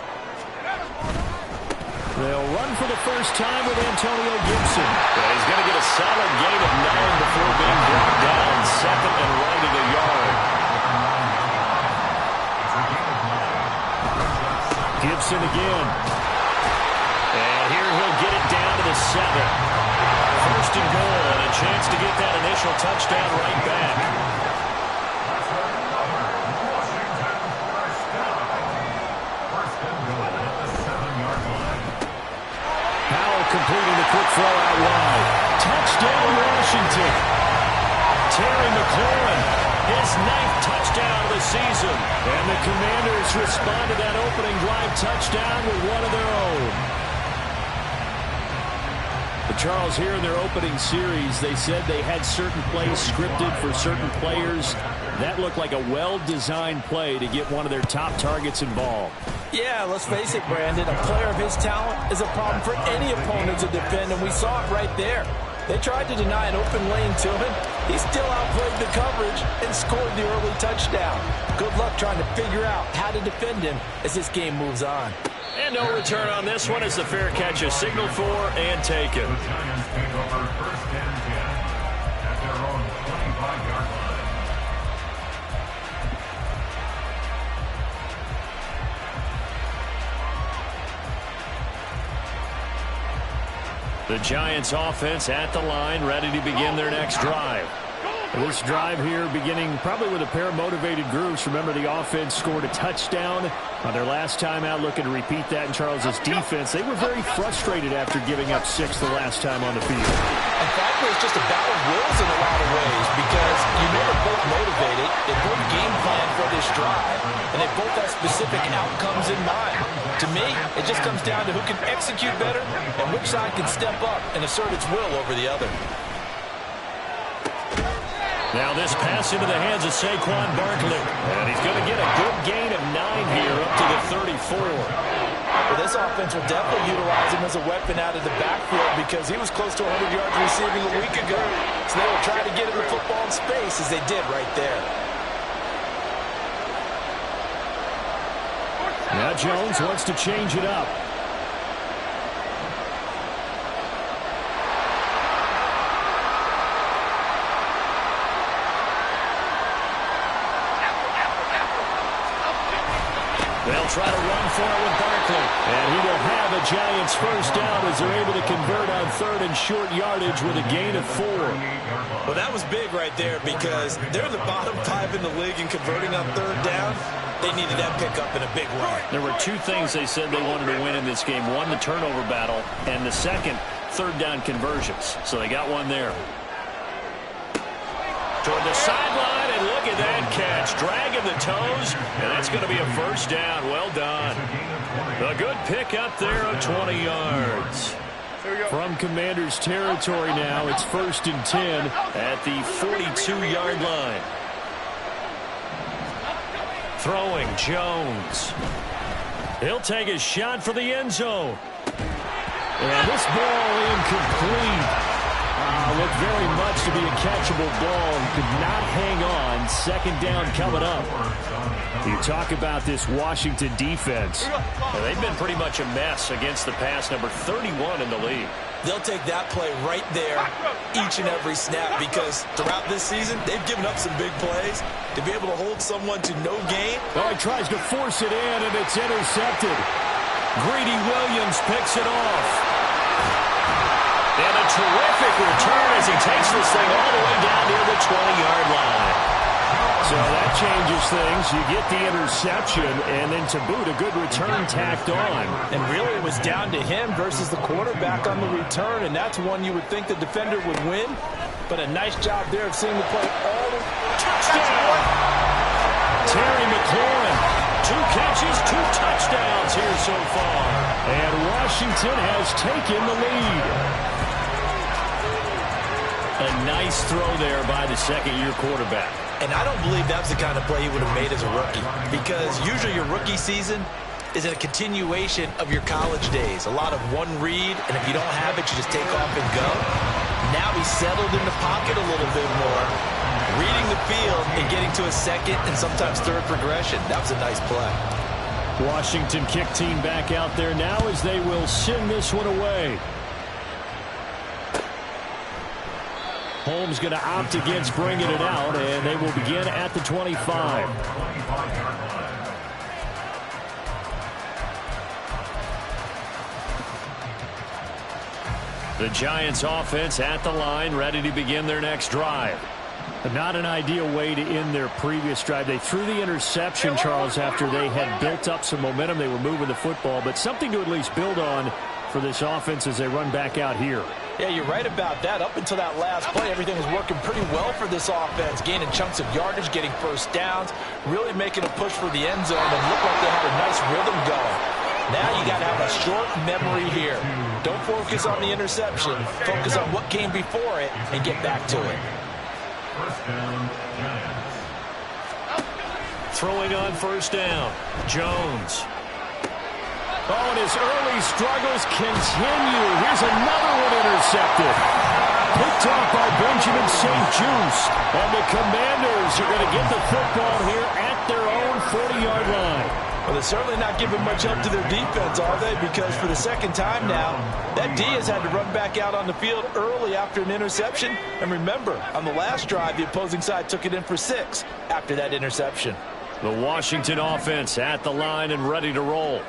They'll run for the first time with Antonio Gibson. And he's going to get a solid gain of 9 before being brought down, 2nd and right of the yard. Gibson again. And here he'll get it down to the 7. 1st and goal, and a chance to get that initial touchdown right back. Howell completing the quick throw out wide. Touchdown, Washington. Terry McLaurin, his 9th touchdown of the season. And the Commanders respond to that opening drive touchdown with one of their own. But Charles, here in their opening series, they said they had certain plays scripted for certain players. That looked like a well-designed play to get one of their top targets involved. Yeah, let's face it, Brandon. A player of his talent is a problem for any opponent to defend, and we saw it right there. They tried to deny an open lane to him. He still outplayed the coverage and scored the early touchdown. Good luck trying to figure out how to defend him as this game moves on. And no return on this one as the fair catch is signaled for and taken. The Giants take over first and 10 at their own 25-yard line. The Giants offense at the line, ready to begin their next drive. This drive here beginning probably with a pair of motivated groups. Remember, the offense scored a touchdown on their last time out, looking to repeat that in Charles's defense. They were very frustrated after giving up 6 the last time on the field. In fact, it's just a battle of wills in a lot of ways because you know they're both motivated, they both game plan for this drive, and they both have specific outcomes in mind. To me, it just comes down to who can execute better and which side can step up and assert its will over the other. Now this pass into the hands of Saquon Barkley. And he's going to get a good gain of 9 here up to the 34. Well, this offense will definitely utilize him as a weapon out of the backfield because he was close to 100 yards receiving a week ago. So they will try to get him the football in space as they did right there. Now Jones wants to change it up. They'll try to run for it with Barkley. And he will have a Giants first down as they're able to convert on 3rd and short yardage with a gain of 4. Well, that was big right there because they're the bottom 5 in the league in converting on 3rd down. They needed that pickup in a big way. There were 2 things they said they wanted to win in this game. One, the turnover battle, and the second, 3rd down conversions. So they got one there. Toward the sideline, and look at that catch. Dragging the toes, and that's going to be a first down. Well done. A good pickup there of 20 yards. From Commanders territory now, it's 1st and 10 at the 42-yard line. Throwing Jones. He'll take a shot for the end zone. And this ball incomplete. Looked very much to be a catchable ball. Could not hang on. 2nd down coming up. You talk about this Washington defense. They've been pretty much a mess against the pass, number 31 in the league. They'll take that play right there each and every snap because throughout this season, they've given up some big plays. To be able to hold someone to no gain. Oh, he tries to force it in, and it's intercepted. Greedy Williams picks it off. And a terrific return as he takes this thing all the way down near the 20-yard line. So that changes things. You get the interception, and then to boot, a good return tacked on. And really, it was down to him versus the quarterback on the return, and that's one you would think the defender would win. But a nice job there of seeing the play all the way. Touchdown! Terry McLaurin. 2 catches, 2 touchdowns here so far. And Washington has taken the lead. A nice throw there by the 2nd-year quarterback. And I don't believe that's the kind of play he would have made as a rookie because usually your rookie season is a continuation of your college days. A lot of one read, and if you don't have it, you just take off and go. Now he's settled in the pocket a little bit more, reading the field and getting to a 2nd and sometimes 3rd progression. That was a nice play. Washington kick team back out there now as they will send this one away. Holmes going to opt against bringing it out, and they will begin at the 25. The Giants offense at the line, ready to begin their next drive. But not an ideal way to end their previous drive. They threw the interception, Charles, after they had built up some momentum. They were moving the football, but something to at least build on for this offense as they run back out here. Yeah, you're right about that. Up until that last play, everything was working pretty well for this offense, gaining chunks of yardage, getting first downs, really making a push for the end zone, and looked like they had a nice rhythm going. Now you got to have a short memory here. Don't focus on the interception. Focus on what came before it and get back to it. First down, Giants. Throwing on 1st down, Jones. Oh, and his early struggles continue. Here's another one intercepted. Picked off by Benjamin St-Juste. And the Commanders are going to get the football here at their own 40-yard line. Well, they're certainly not giving much help to their defense, are they? Because for the second time now, that D has had to run back out on the field early after an interception. And remember, on the last drive, the opposing side took it in for 6 after that interception. The Washington offense at the line and ready to roll.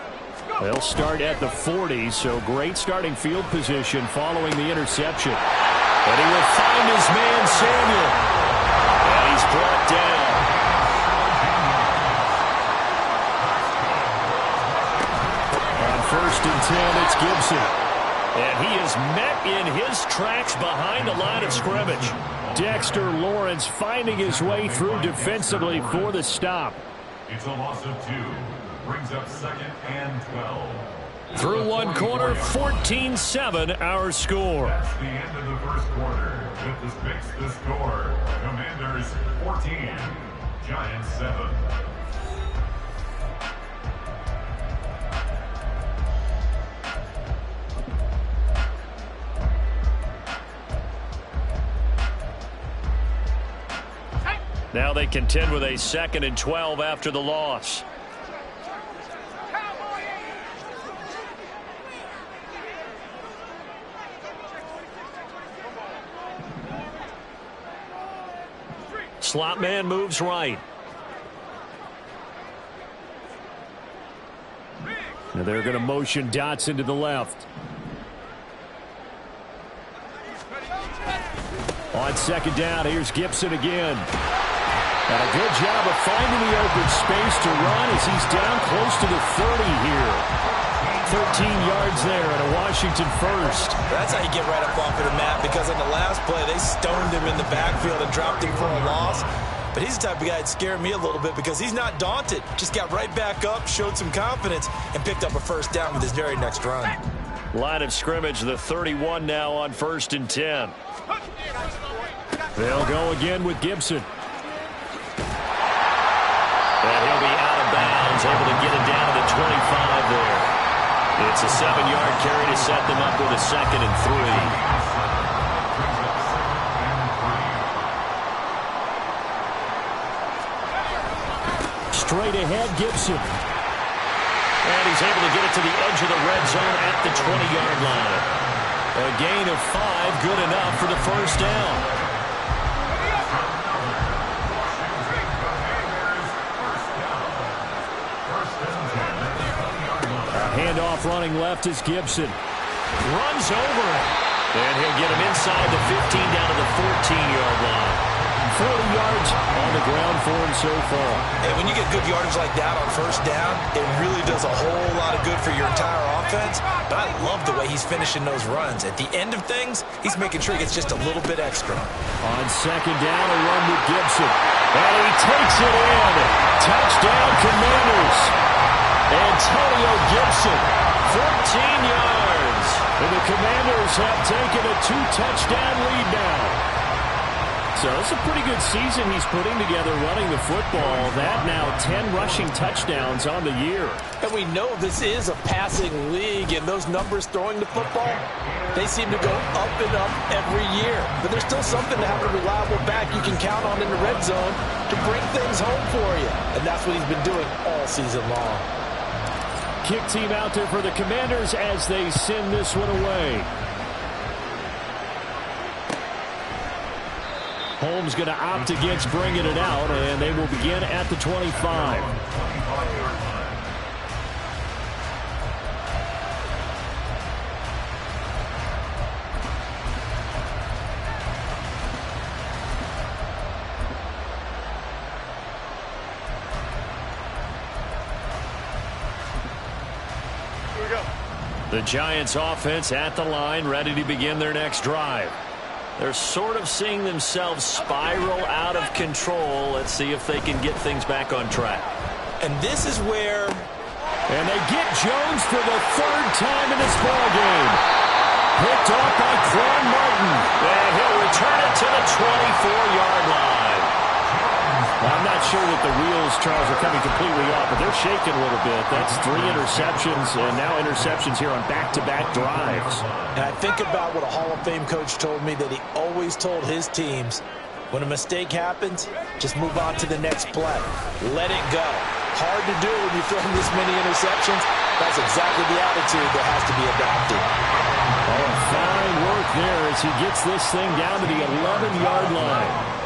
They'll start at the 40, so great starting field position following the interception. And he will find his man, Samuel. And he's brought down. First and 10, it's Gibson. And he is met in his tracks behind the line of scrimmage. Dexter Lawrence finding his way through defensively for the stop. It's a loss of 2. Brings up 2nd and 12. Through one quarter, 14-7 our score. That's the end of the first quarter. With the Spicks the score. Commanders 14. Giants 7. Now they contend with a 2nd and 12 after the loss. Slot man moves right. Now they're going to motion Dotson to the left. On 2nd down, here's Gibson again. And a good job of finding the open space to run as he's down close to the 30 here. 13 yards there and a Washington first. That's how you get right up off of the mat, because on the last play, they stoned him in the backfield and dropped him for a loss. But he's the type of guy that scared me a little bit because he's not daunted. Just got right back up, showed some confidence, and picked up a first down with his very next run. Line of scrimmage, the 31 now on 1st and 10. They'll go again with Gibson. And he'll be out of bounds, able to get it down to the 25 there. It's a 7-yard carry to set them up with a 2nd and 3. Straight ahead, Gibson. And he's able to get it to the edge of the red zone at the 20-yard line. A gain of 5, good enough for the first down. Handoff running left is Gibson. Runs over it. And he'll get him inside the 15 down to the 14-yard line. 40 yards on the ground for him so far. And when you get good yardage like that on first down, it really does a whole lot of good for your entire offense. But I love the way he's finishing those runs. At the end of things, he's making sure he gets just a little bit extra. On 2nd down, a run with Gibson. And he takes it in. Touchdown, Commanders. Antonio Gibson, 14 yards. And the Commanders have taken a 2-touchdown lead now. So it's a pretty good season he's putting together running the football. That now 10 rushing touchdowns on the year. And we know this is a passing league, and those numbers throwing the football, they seem to go up and up every year. But there's still something to have a reliable back you can count on in the red zone to bring things home for you. And that's what he's been doing all season long. Kick team out there for the Commanders as they send this one away. Holmes going to opt against bringing it out, and they will begin at the 25. The Giants offense at the line, ready to begin their next drive. They're sort of seeing themselves spiral out of control. Let's see if they can get things back on track. And this is where... And they get Jones for the 3rd time in this ballgame. Picked off by Quan Martin. And he'll return it to the 24-yard line. I'm not sure that the wheels, Charles, are coming completely off, but they're shaking a little bit. That's 3 interceptions, and now interceptions here on back-to-back drives. And I think about what a Hall of Fame coach told me that he always told his teams, when a mistake happens, just move on to the next play. Let it go. Hard to do when you throw this many interceptions. That's exactly the attitude that has to be adopted. Oh, fine work there as he gets this thing down to the 11-yard line.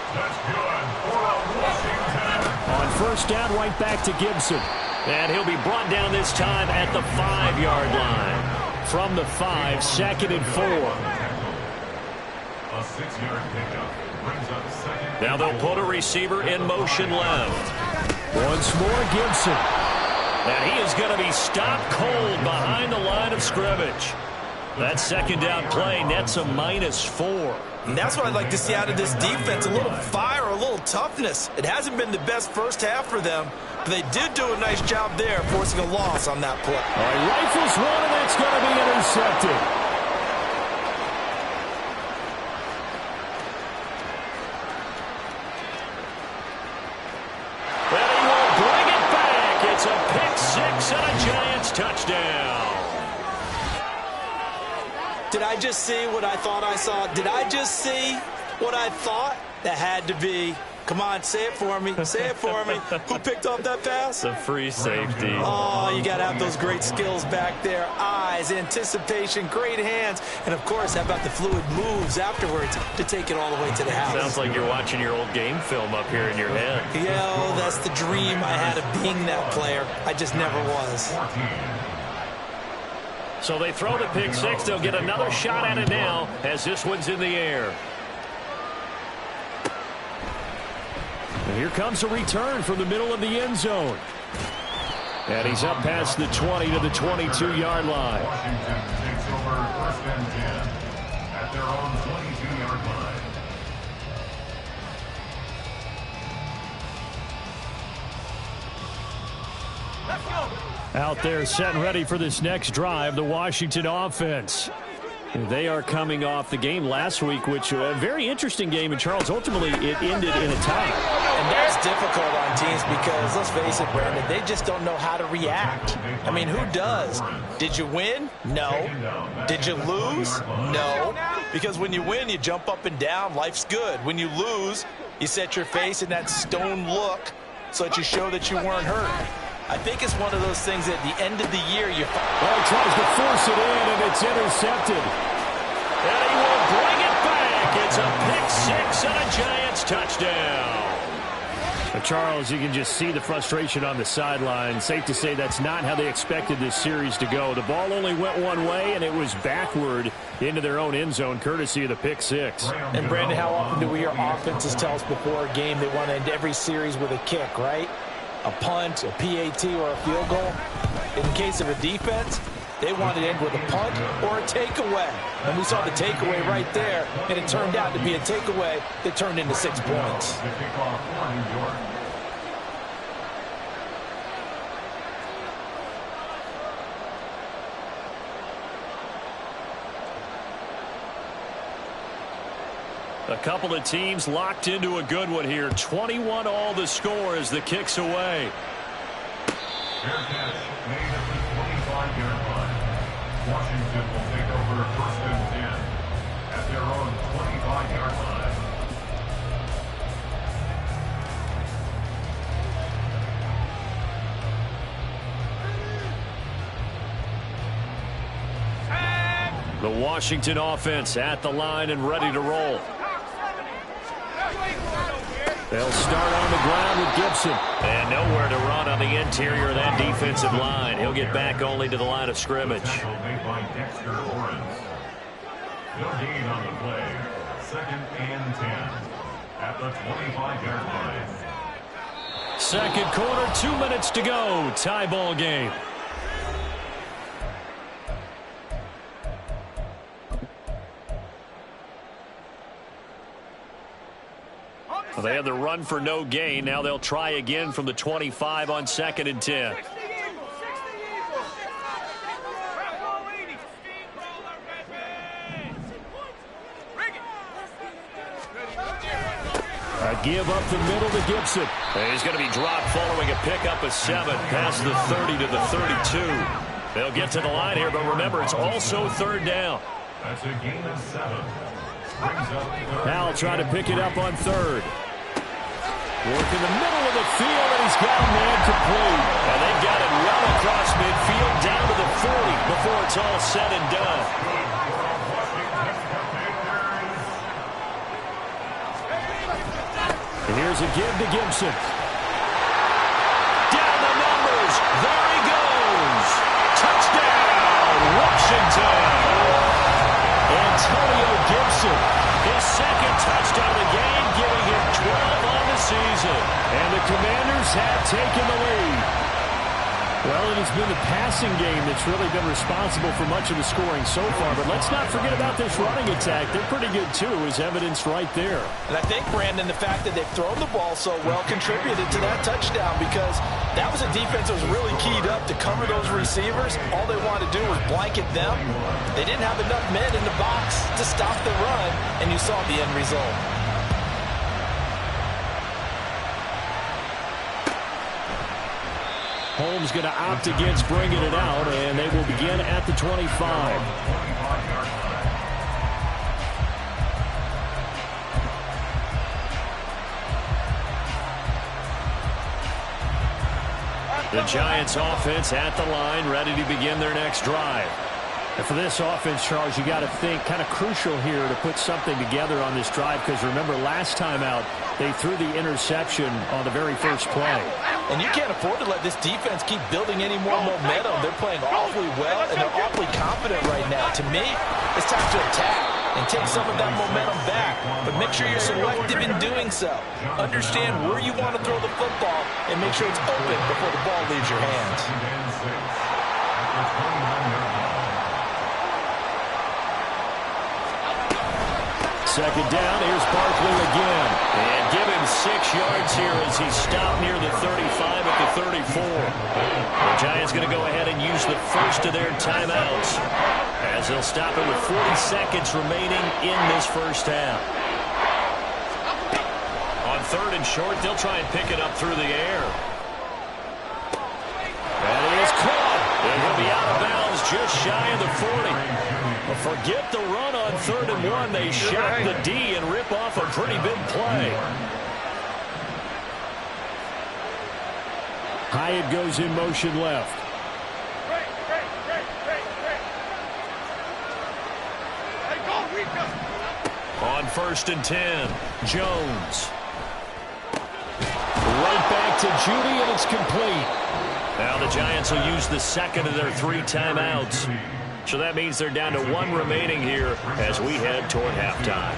That's good for Washington. On first down, right back to Gibson. And he'll be brought down this time at the 5-yard line. From the 5, 2nd and 4. A 6-yard pickup brings up 2nd. Now they'll put a receiver in motion left. Once more, Gibson. And he is going to be stopped cold behind the line of scrimmage. That 2nd down play nets a -4. And that's what I'd like to see out of this defense, a little fire, a little toughness. It hasn't been the best first half for them, but they did do a nice job there, forcing a loss on that play. All right, rifles one, and it's going to be intercepted. And he will bring it back. It's a pick-6 and a Giants touchdown. Did I just see what I thought I saw? Did I just see what I thought? That had to be. Come on, say it for me. Say it for me. Who picked up that pass? The free safety. Oh, you got to have those great skills back there. Eyes, anticipation, great hands. And, of course, how about the fluid moves afterwards to take it all the way to the house? Sounds like you're watching your old game film up here in your head. Yeah, oh, that's the dream I had of being that player. I just never was. So they throw the pick-6. They'll get another shot at it now as this one's in the air. And here comes a return from the middle of the end zone. And he's up past the 20 to the 22-yard line. Washington takes over 1st and 10 at their own 22-yard line. Let's go. Out there set and ready for this next drive, the Washington offense. They are coming off the game last week, which a very interesting game, and Charles, ultimately it ended in a tie. And that's difficult on teams because, let's face it, Brandon, they just don't know how to react. I mean, who does? Did you win? No. Did you lose? No. Because when you win, you jump up and down. Life's good. When you lose, you set your face in that stone look so that you show that you weren't hurt. I think it's one of those things at the end of the year you find. Well, he tries to force it in, and it's intercepted. And he will bring it back. It's a pick-6 and a Giants touchdown. Charles, you can just see the frustration on the sideline. Safe to say that's not how they expected this series to go. The ball only went one way, and it was backward into their own end zone, courtesy of the pick-6. And, Brandon, how often do we hear offenses tell us before a game they want to end every series with a kick, right? A punt, a PAT, or a field goal. In case of a defense, they wanted to end with a punt or a takeaway. And we saw the takeaway right there, and it turned out to be a takeaway that turned into 6 points. The kickoff for New York. A couple of teams locked into a good one here. 21 all the score as the kick's away. Fair catch made at the 25-yard line. Washington will take over 1st and 10 at their own 25-yard line. The Washington offense at the line and ready to roll. They'll start on the ground with Gibson. And nowhere to run on the interior of that defensive line. He'll get back only to the line of scrimmage. Tackle made by Dexter Lawrence. No gain on the play. 2nd and 10 at the 25-yard line. Second quarter, 2 minutes to go. Tie ball game. Well, they had the run for no gain. Now they'll try again from the 25 on 2nd and 10. give up the middle to Gibson. And he's going to be dropped following a pickup of 7 past the 30 to the 32. They'll get to the line here, but remember, it's also 3rd down. That's a gain of 7. Powell trying to pick it up on 3rd. Work in the middle of the field, and he's got a man complete. And they've got it well across midfield down to the 40 before it's all said and done. And here's a give to Gibson. Down the numbers. There he goes. Touchdown, Washington. Antonio Gibson. His 2nd touchdown of the game, giving him 12 on the season. And the Commanders have taken the lead. Well, it has been the passing game that's really been responsible for much of the scoring so far. But let's not forget about this running attack. They're pretty good, too, as evidenced right there. And I think, Brandon, the fact that they've thrown the ball so well contributed to that touchdown, because that was a defense that was really keyed up to cover those receivers. All they wanted to do was blanket them. They didn't have enough men in the box to stop the run, and you saw the end result. Holmes going to opt against bringing it out, and they will begin at the 25. The Giants offense at the line, ready to begin their next drive. And for this offense, Charles, you got to think kind of crucial here to put something together on this drive, because remember last time out they threw the interception on the very first play. And you can't afford to let this defense keep building any more momentum. They're playing awfully well, and they're awfully confident right now. To me, it's time to attack and take some of that momentum back. But make sure you're selective in doing so. Understand where you want to throw the football and make sure it's open before the ball leaves your hands. 2nd down, here's Barkley again. And give him 6 yards here as he stopped near the 35 at the 34. The Giants going to go ahead and use the first of their timeouts as they'll stop it with 40 seconds remaining in this first half. On 3rd and short, they'll try and pick it up through the air. And it is caught. And he'll be out of bounds just shy of the 40. Forget the run on 3rd and 1. They shock the D and rip off a pretty big play. Hyatt goes in motion left. On 1st and 10, Jones. Right back to Judy, and it's complete. Now the Giants will use the 2nd of their 3 timeouts. So that means they're down to 1 remaining here as we head toward halftime.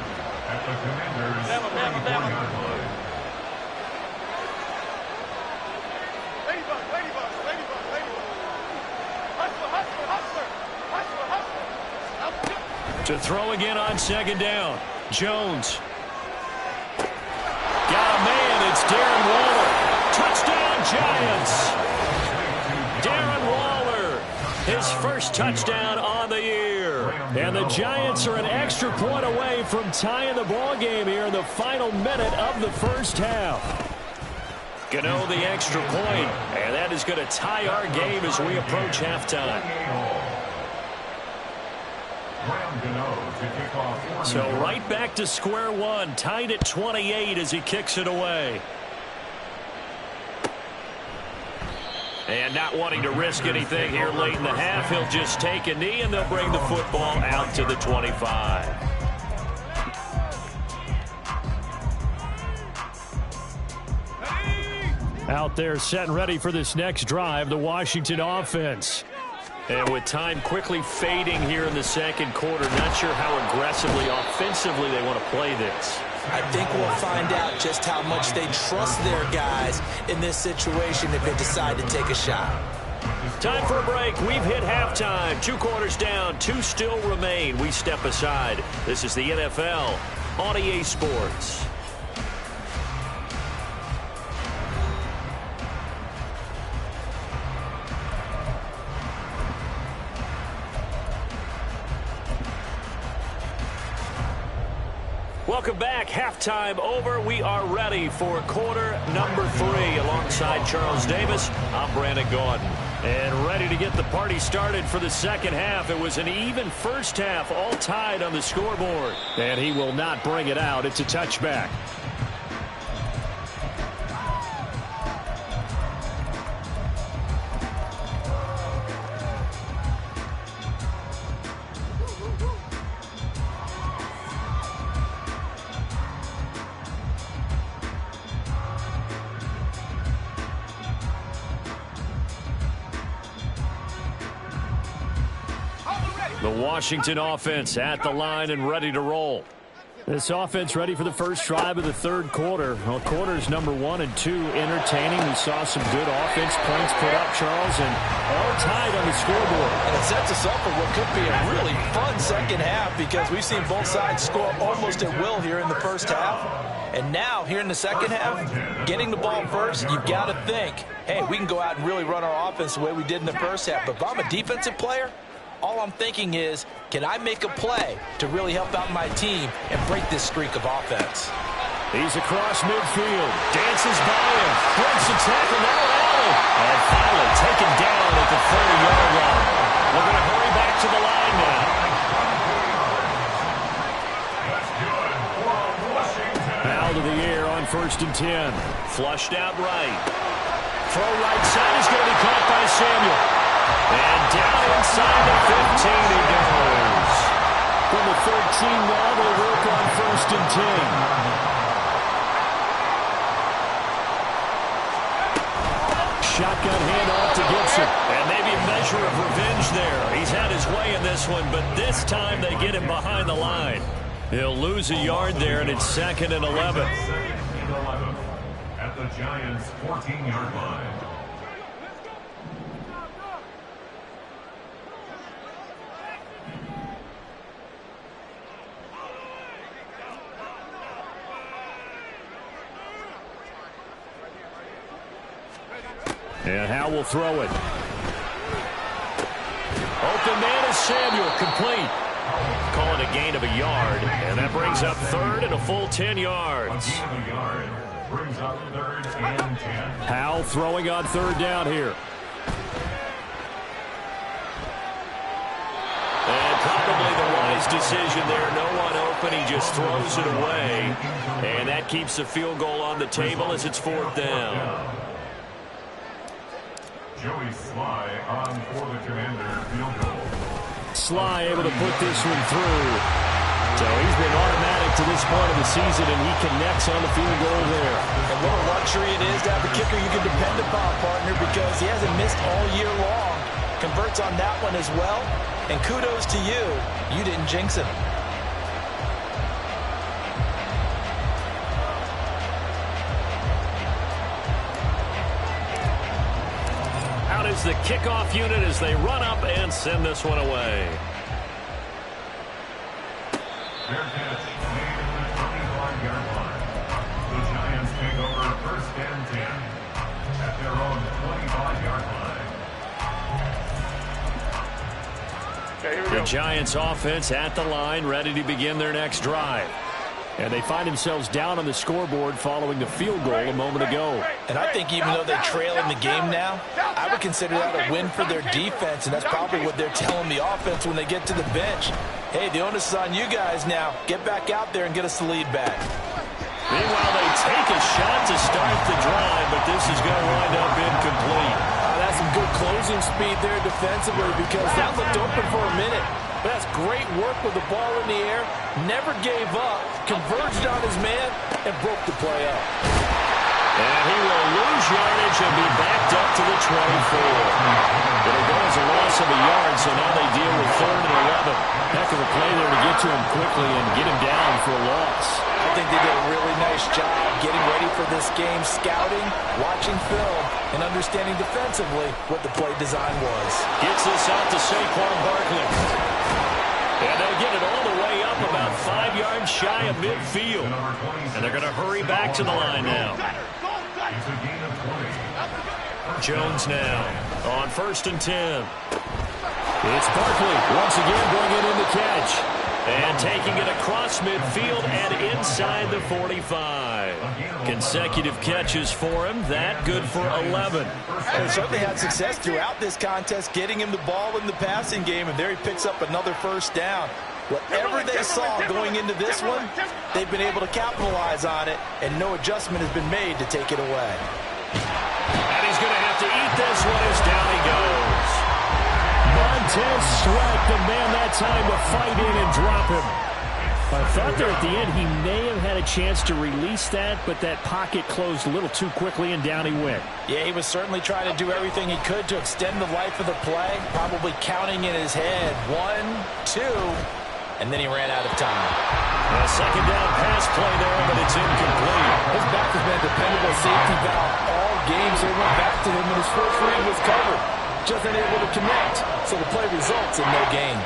To throw again on 2nd down, Jones. Got a man, it's Darren Waller. Touchdown, Giants. Darren Waller, his first touchdown on the year. And the Giants are an extra point away from tying the ball game here in the final minute of the first half. Gano the extra point, and that is going to tie our game as we approach halftime. So right back to square one, tied at 28 as he kicks it away. And not wanting to risk anything here late in the half, he'll just take a knee and they'll bring the football out to the 25. Out there set and ready for this next drive, the Washington offense. And with time quickly fading here in the second quarter, not sure how aggressively, offensively they want to play this. I think we'll find out just how much they trust their guys in this situation if they decide to take a shot. Time for a break. We've hit halftime. 2 quarters down, 2 still remain. We step aside. This is the NFL on EA Sports. Welcome back. Halftime over. We are ready for quarter number 3. Alongside Charles Davis, I'm Brandon Gaudin. And ready to get the party started for the second half. It was an even first half, all tied on the scoreboard. And he will not bring it out. It's a touchback. The Washington offense at the line and ready to roll. This offense ready for the first drive of the third quarter. Well, quarters number 1 and 2 entertaining. We saw some good offense points put up, Charles, and all tied on the scoreboard. And it sets us up for what could be a really fun second half because we've seen both sides score almost at will here in the first half. And now, here in the second half, getting the ball first, you've got to think, hey, we can go out and really run our offense the way we did in the first half. But if I'm a defensive player, all I'm thinking is, can I make a play to really help out my team and break this streak of offense? He's across midfield, dances by him, breaks the tackle, now Allen. And finally taken down at the 30-yard line. We're going to hurry back to the line now. Out of the air on 1st and 10. Flushed out right. Throw right side is going to be caught by Samuel. And down inside the 15 he goes. From the 13 now, they work on 1st and 10. Shotgun handoff to Gibson. And maybe a measure of revenge there. He's had his way in this one, but this time they get him behind the line. He'll lose a yard there, and it's 2nd and 11. At the Giants' 14-yard line. And Howe will throw it. Open man is Samuel, complete. Call it a gain of a yard, and that brings up 3rd and a full 10 yards. A gain of a yard brings up 3rd and 10. Howe throwing on 3rd down here. And probably the wise decision there. No one open. He just throws it away. And that keeps the field goal on the table as it's 4th down. Joey Sly on for the Commander field goal. Sly able to put this one through. So he's been automatic to this part of the season, and he connects on the field goal there. And what a luxury it is to have a kicker you can depend upon, partner, because he hasn't missed all year long. Converts on that one as well. And kudos to you. You didn't jinx him. Is the kickoff unit as they run up and send this one away. Fair catch made at the 25-yard line. The Giants take over 1st and 10 at their own 25-yard line. Okay, here we The go. Giants offense at the line, ready to begin their next drive. And they find themselves down on the scoreboard following the field goal a moment ago. And I think even though they're trailing the game now, I would consider that a win for their defense, and that's probably what they're telling the offense when they get to the bench. Hey, the onus is on you guys now. Get back out there and get us the lead back. Meanwhile, they take a shot to start the drive, but this is going to wind up incomplete. That's some good closing speed there defensively because that looked open for a minute. But that's great work with the ball in the air. Never gave up, converged on his man, and broke the play up. And he will lose yardage and be backed up to the 24. It'll go as a loss of a yard, so now they deal with 3rd and 11. Heck of a play there to get to him quickly and get him down for a loss. I think they did a really nice job getting ready for this game, scouting, watching film, and understanding defensively what the play design was. Gets this out to Saquon Barkley. And they'll get it all the way up about 5 yards shy of midfield. And they're going to hurry back to the line now. It's a gain of 20. Jones now on 1st and 10. It's Barkley once again bringing in the catch. And taking it across midfield and inside the 45. Consecutive catches for him. That good for 11. They certainly had success throughout this contest, getting him the ball in the passing game, and there he picks up another first down. Whatever they saw going into this one, they've been able to capitalize on it, and no adjustment has been made to take it away. And he's going to have to eat this one as down he goes. Montez Sweat, the man that time to fight in and drop him. I thought there at the end he may have had a chance to release that, but that pocket closed a little too quickly and down he went. Yeah, he was certainly trying to do everything he could to extend the life of the play, probably counting in his head 1, 2, and then he ran out of time. A second down pass play there, but it's incomplete. His back has been a dependable safety valve all game, so he went back to him, and his first read was covered. Just unable to connect, so the play results in no gain.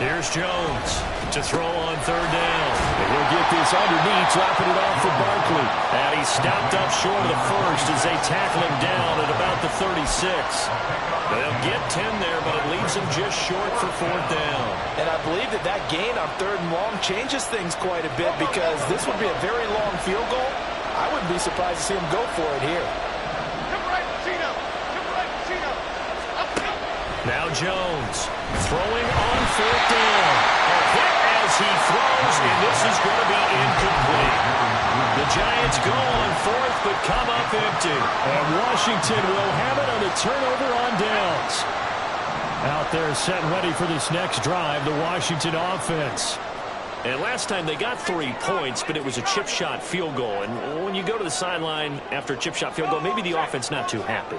Here's Jones to throw on third down. And he'll get this underneath, dropping it off for Barkley. And he's stopped up short of the first as they tackle him down at about the 36. They'll get 10 there, but it leaves him just short for fourth down. And I believe that gain on third and long changes things quite a bit, because this would be a very long field goal. I wouldn't be surprised to see him go for it here. Now Jones throwing on fourth down. A hit as he throws, and this is going to be incomplete. The Giants go on fourth, but come up empty. And Washington will have it on the turnover on downs. Out there set ready for this next drive, the Washington offense. And last time they got 3 points, but it was a chip shot field goal. And when you go to the sideline after a chip shot field goal, maybe the offense not too happy.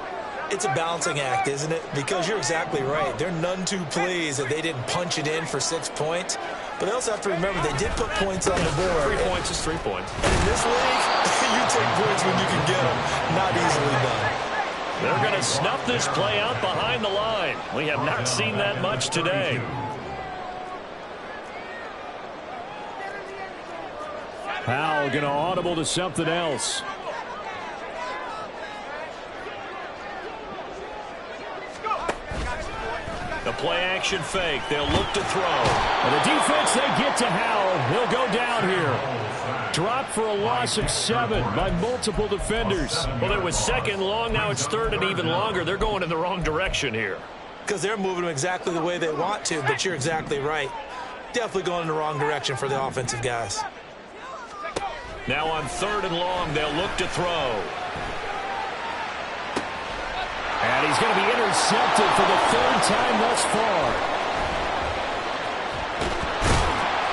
It's a balancing act, isn't it? Because you're exactly right. They're none too pleased that they didn't punch it in for 6 points. But they also have to remember they did put points on the board. 3 points is 3 points. And in this league, you take points when you can get them. Not easily done. They're going to snuff this play out behind the line. We have not seen that much today. Powell going to audible to something else. The play-action fake. They'll look to throw. And the defense, they get to Howell. He'll go down here. Dropped for a loss of 7 by multiple defenders. Well, it was second long. Now it's third and even longer. They're going in the wrong direction here. Because they're moving them exactly the way they want to, but you're exactly right. Definitely going in the wrong direction for the offensive guys. Now on third and long, they'll look to throw. And he's going to be intercepted for the 3rd time thus far.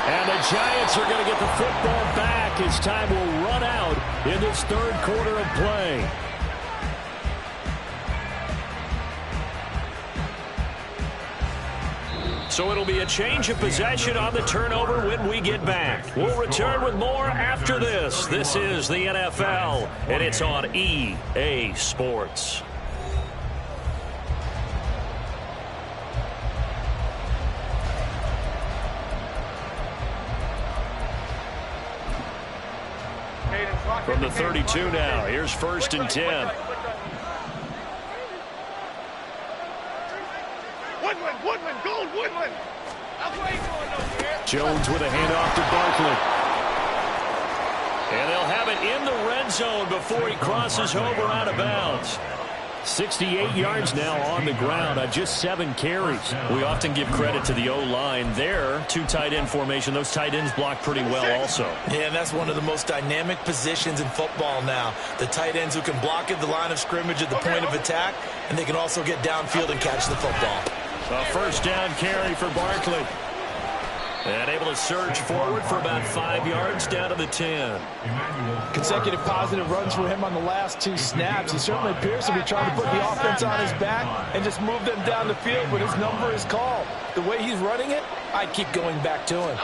And the Giants are going to get the football back as time will run out in this 3rd quarter of play. So it'll be a change of possession on the turnover when we get back. We'll return with more after this. This is the NFL, and it's on EA Sports. From the 32 now, here's 1st and 10. Woodland, gold, Woodland. That's what he's going over here. Jones with a handoff to Barkley. And they'll have it in the red zone before he crosses over out of bounds. 68 yards now on the ground on just 7 carries. We often give credit to the O-line there. 2 tight end formation. Those tight ends block pretty well also. Yeah, and that's one of the most dynamic positions in football now. The tight ends who can block at the line of scrimmage at the point of attack, and they can also get downfield and catch the football. A first down carry for Barkley. And able to surge forward for about 5 yards down to the 10. Consecutive positive runs for him on the last 2 snaps. He certainly appears to be trying to put the offense on his back and just move them down the field when his number is called. The way he's running it, I'd keep going back to him.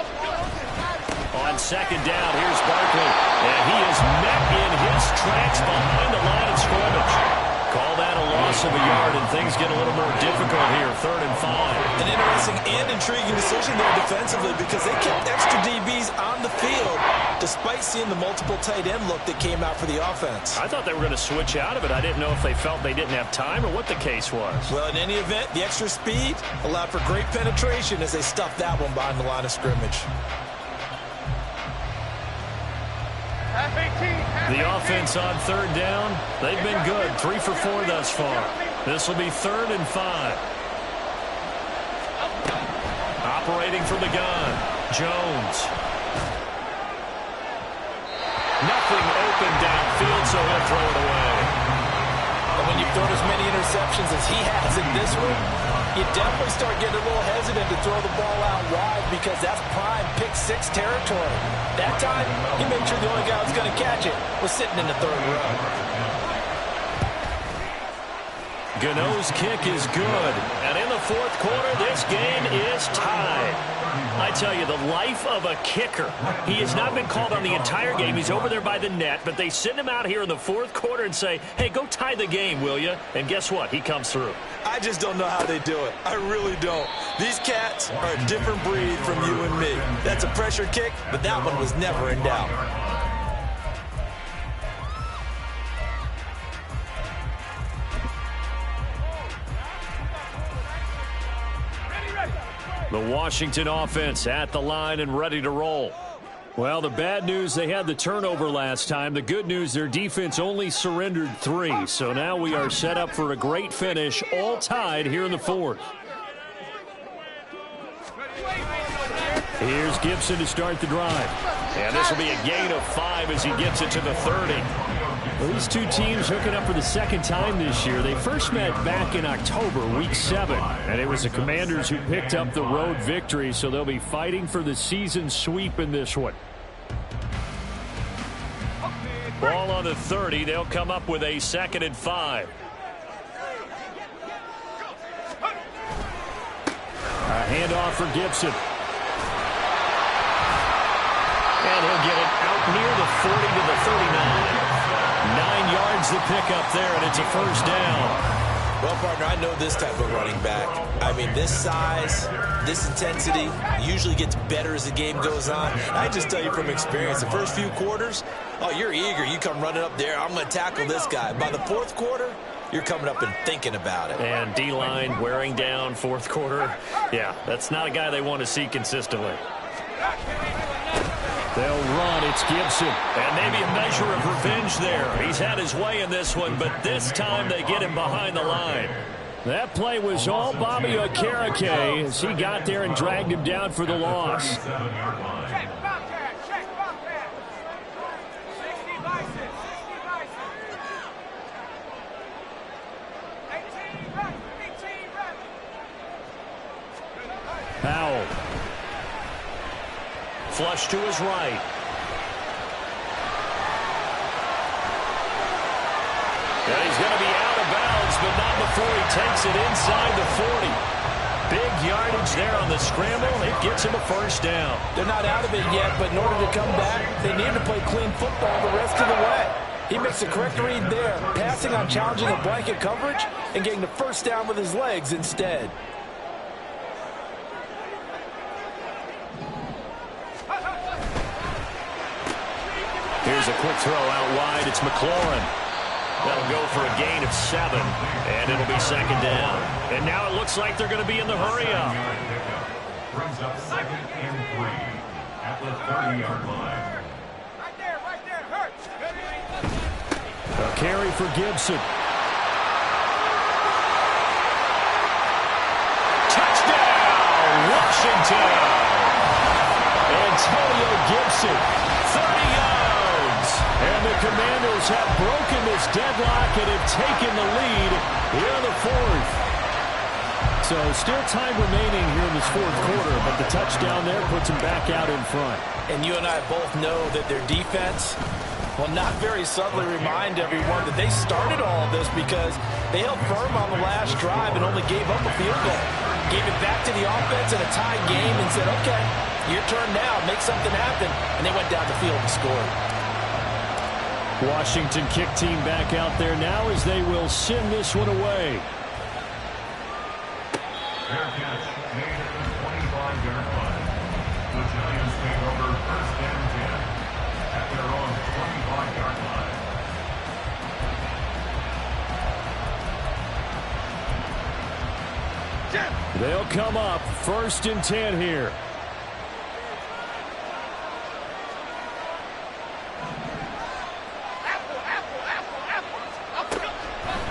On second down, here's Barkley. And he is met in his tracks behind the line of scrimmage. Call that a loss of a yard, and things get a little more difficult here, 3rd and 5. An interesting and intriguing decision there defensively because they kept extra DBs on the field despite seeing the multiple tight end look that came out for the offense. I thought they were going to switch out of it. I didn't know if they felt they didn't have time or what the case was. Well, in any event, the extra speed allowed for great penetration as they stuffed that one behind the line of scrimmage. The offense on 3rd down, they've been good. 3 for 4 thus far. This will be 3rd and 5. Operating from the gun, Jones. Nothing open downfield, so he'll throw it away. And when you've thrown as many interceptions as he has in this one, you definitely start getting a little hesitant to throw the ball out wide because that's prime pick-6 territory. That time, he made sure the only guy who was going to catch it was sitting in the 3rd row. Gano's kick is good. And in the 4th quarter, this game is tied. I tell you, the life of a kicker. He has not been called on the entire game. He's over there by the net, but they send him out here in the 4th quarter and say, hey, go tie the game, will you? And guess what? He comes through. I just don't know how they do it. I really don't. These cats are a different breed from you and me. That's a pressure kick, but that one was never in doubt. The Washington offense at the line and ready to roll. Well, the bad news, they had the turnover last time. The good news, their defense only surrendered 3. So now we are set up for a great finish, all tied here in the 4th. Here's Gibson to start the drive. And this will be a gain of 5 as he gets it to the 30. Well, these two teams hooking up for the 2nd time this year. They first met back in October, week 7. And it was the Commanders who picked up the road victory, so they'll be fighting for the season sweep in this one. Ball on the 30. They'll come up with a 2nd and 5. A handoff for Gibson. And he'll get it out near the 40 to the 39. 9 yards to pick up there, and it's a 1st down. Well, partner, I know this type of running back. I mean, this size, this intensity usually gets better as the game goes on. I just tell you from experience, the first few quarters, oh, you're eager. You come running up there, I'm going to tackle this guy. By the 4th quarter, you're coming up and thinking about it. And D-line wearing down 4th quarter. Yeah, that's not a guy they want to see consistently. They'll run. It's Gibson. And maybe a measure of revenge there. He's had his way in this one, but this time they get him behind the line. That play was all Bobby Okereke as he got there and dragged him down for the loss. Powell. Flush to his right. And he's going to be out of bounds, but not before he takes it inside the 40. Big yardage there on the scramble. It gets him a 1st down. They're not out of it yet, but in order to come back, they need to play clean football the rest of the way. He makes the correct read there, passing on challenging a blanket coverage and getting the 1st down with his legs instead. Here's a quick throw out wide. It's McLaurin. That'll go for a gain of 7, and it'll be 2nd down. And now it looks like they're going to be in the hurry-up. Brings up 2nd and 3 at the 30-yard line. Right there, hurts. A carry for Gibson. Touchdown, Washington. Antonio Gibson, 30 yards. And the Commanders have broken this deadlock and have taken the lead here in the 4th. So still time remaining here in this 4th quarter, but the touchdown there puts them back out in front. And you and I both know that their defense will not very subtly remind everyone that they started all of this because they held firm on the last drive and only gave up a field goal. Gave it back to the offense in a tied game and said, okay, your turn now, make something happen. And they went down the field and scored. Washington kick team back out there now as they will send this one away. Fair catch made at the 25-yard line. The Giants take over first and 10 at their own 25-yard line. They'll come up first and 10 here.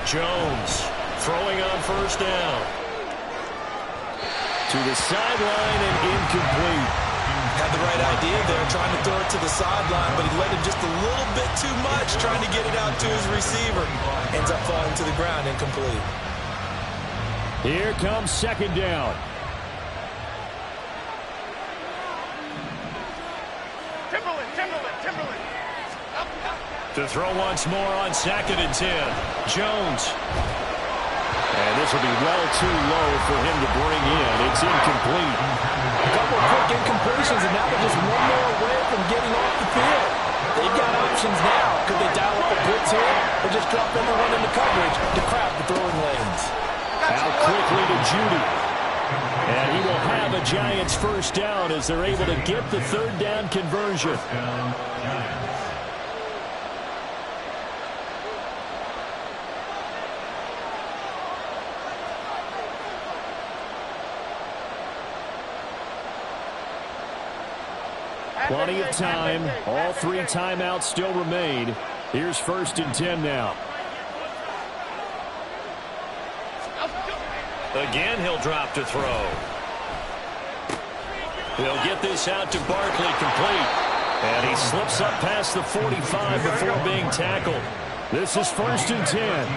Jones throwing on first down. To the sideline and incomplete. Had the right idea there, trying to throw it to the sideline, but he let him just a little bit too much, trying to get it out to his receiver. Ends up falling to the ground, incomplete. Here comes second down. Timberland. To throw once more on 2nd and 10. Jones. And this will be well too low for him to bring in. It's incomplete. A couple of quick incompletions, and now they're just one more away from getting off the field. They've got options now. Could they dial up a blitz here or just drop everyone into coverage to crowd the throwing lanes? Out quickly to Judy. And he will have a Giants first down as they're able to get the third down conversion. Plenty of time. All 3 timeouts still remain. Here's first and 10 now. Again, he'll drop to throw. He'll get this out to Barkley complete. And he slips up past the 45 before being tackled. This is first and 10.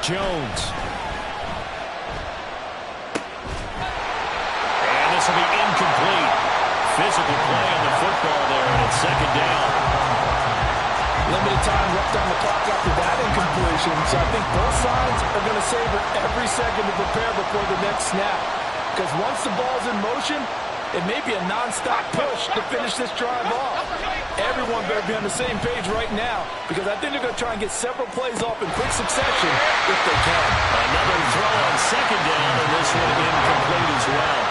Jones. This will be incomplete. Physical play on the football there, and it's second down. Limited time left on the clock after that incompletion, so I think both sides are going to savor every second to prepare before the next snap. Because once the ball's in motion, it may be a non-stop push to finish this drive off. Everyone better be on the same page right now, because I think they're going to try and get several plays off in quick succession if they can. Another throw on second down, and this one incomplete as well.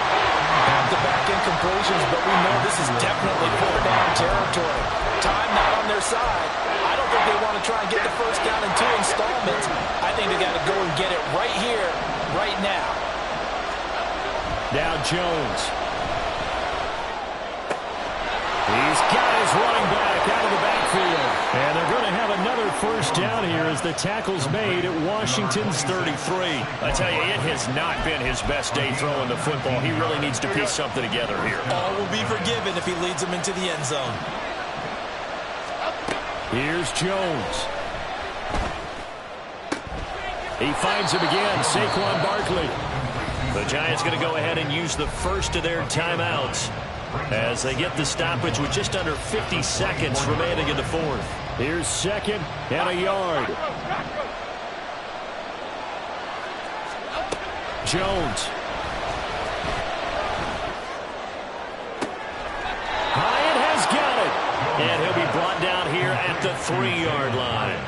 Back-to-back incompletions, but we know this is definitely fourth down territory. Time not on their side. I don't think they want to try and get the first down in 2 installments. I think they got to go and get it right here, right now. Now Jones. He's got his running back out of the backfield. And they're going to have another first down here as the tackle's made at Washington's 33. I tell you, it has not been his best day throwing the football. He really needs to piece something together here. All will be forgiven if he leads them into the end zone. Here's Jones. He finds him again, Saquon Barkley. The Giants going to go ahead and use the first of their timeouts as they get the stoppage with just under 50 seconds remaining in the fourth. Here's second and a yard. Jones. Hyatt has got it. And he'll be brought down here at the 3-yard line.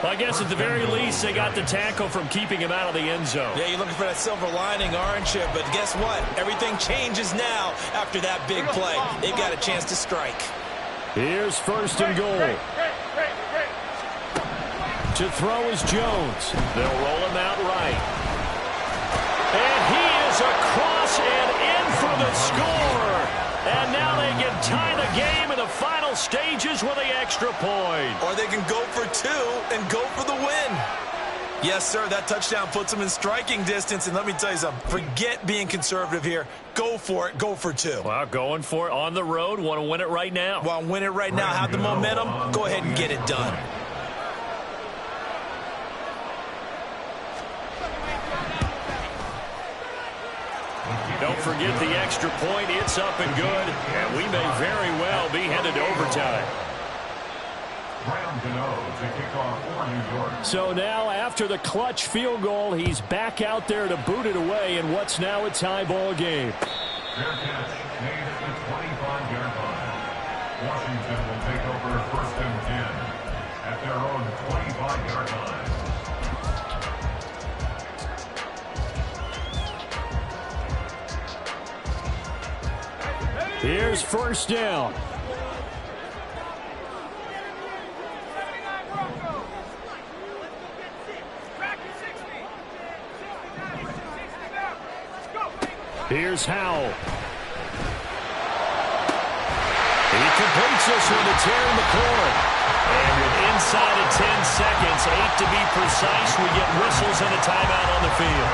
Well, I guess at the very least, they got the tackle from keeping him out of the end zone. Yeah, you're looking for that silver lining, aren't you? But guess what? Everything changes now after that big play. They've got a chance to strike. Here's first and goal. To throw is Jones. They'll roll him out right. And he is across and in for the score. And now they can tie the game in the final stages with the extra point. Or they can go for 2 and go for the win. Yes, sir, that touchdown puts them in striking distance. And let me tell you something, forget being conservative here. Go for it, go for 2. Well, going for it on the road, want to win it right now. Want to win it right now, have the momentum, go ahead and get it done. Don't forget the extra point. It's up and good. And we may very well be headed to overtime. So now, after the clutch field goal, he's back out there to boot it away in what's now a tie ball game. Fair catch made at the Washington will take over first and 10 at their own 25-yard line. Here's first down. Here's Howell. He completes this one to tear in the corner. And with inside of 10 seconds, 8 to be precise, we get whistles and a timeout on the field.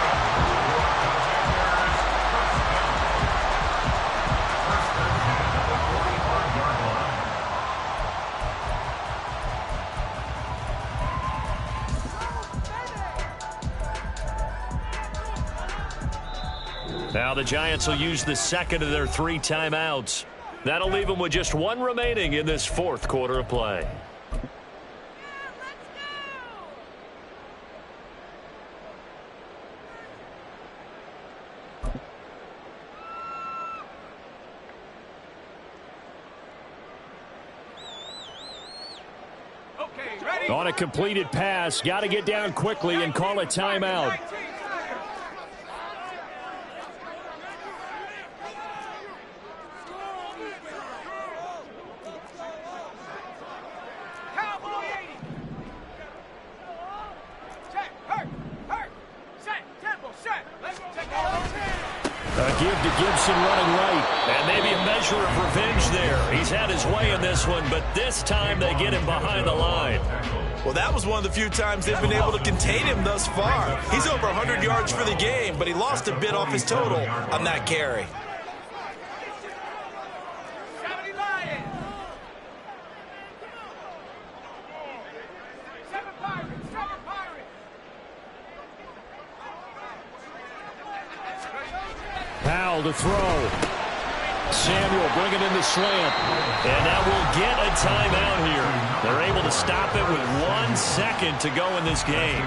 Now the Giants will use the second of their 3 timeouts. That'll leave them with just 1 remaining in this 4th quarter of play. Okay, ready? On a completed pass, got to get down quickly and call a timeout. A give to Gibson running right. And maybe a measure of revenge there. He's had his way in this one, but this time they get him behind the line. Well, that was one of the few times they've been able to contain him thus far. He's over 100 yards for the game, but he lost a bit off his total on that carry. Powell to throw. Samuel bringing in the slant. And now we'll get a timeout here. They're able to stop it with 1 second to go in this game.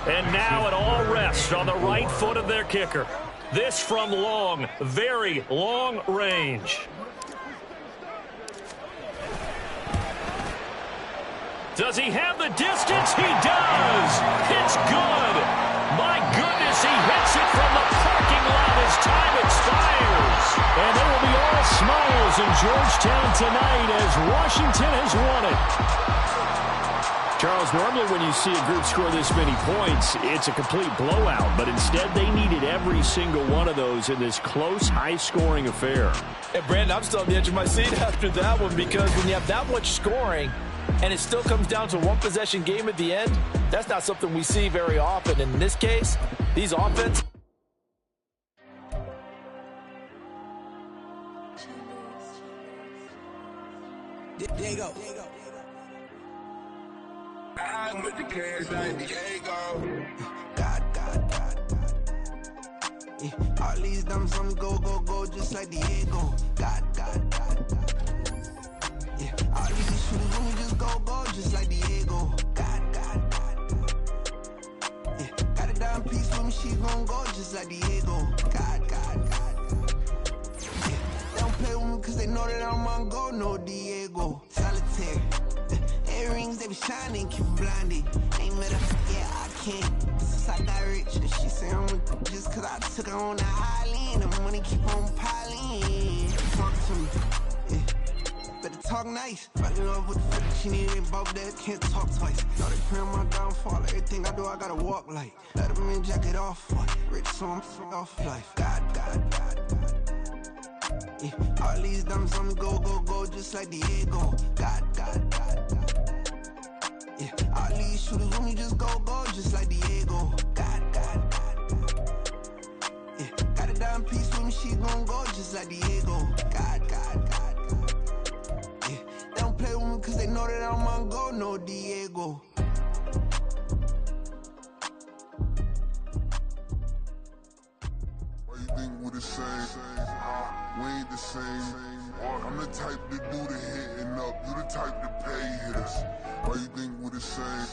And now it all rests on the right foot of their kicker. This from long, very long range. Does he have the distance? He does. It's good. My goodness, he hits it from the parking lot as time expires. And there will be all smiles in Georgetown tonight as Washington has won it. Charles, normally when you see a group score this many points, it's a complete blowout. But instead, they needed every single one of those in this close, high-scoring affair. And, Brandon, I'm still on the edge of my seat after that one because when you have that much scoring and it still comes down to one possession game at the end, that's not something we see very often. In this case, these offense. There you go. I'm with the cash like Diego. God. Yeah, all these dumps on me go, just like Diego. God. Yeah, all these shooters on me just go, just like Diego. God. Yeah, got a dime piece with me, she gon' go just like Diego. God. Yeah, they don't play with me cause they know that I'm on go, no Diego. Solitaire. Earrings, they be shining, keep blinded. Ain't met her, yeah, I can't. Since I got rich, and she say I'm with just cause I took her on the island. The money keep on piling. Talk to me, yeah. Better talk nice. Fell in love with the fact that she needed both that can't talk twice. Know they praying my downfall. Everything I do, I gotta walk like. Let them in, jacket off. Rich, so I'm off life. God. Yeah, all these diamonds on me go, just like Diego. God. Yeah, all these shooters on me just go, just like Diego. God. Yeah, got a dime piece with me, she gon' go just like Diego. God. Yeah, they don't play with me cause they know that I'm on go, no Diego. Why you think we're the same? We ain't the same. I'm the type to do the hitting up, you the type to pay hitters. Why you think we're the same?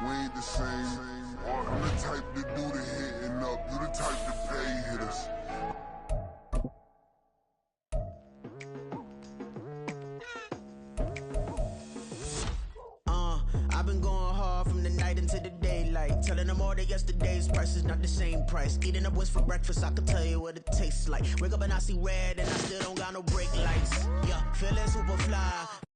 We ain't the same. I'm the type to do the hitting up, you the type to pay hitters. right. Telling them all that yesterday's price is not the same price. Eating up wings for breakfast, I can tell you what it tastes like. Wake up and I see red and I still don't got no brake lights. Yeah, feeling super fly.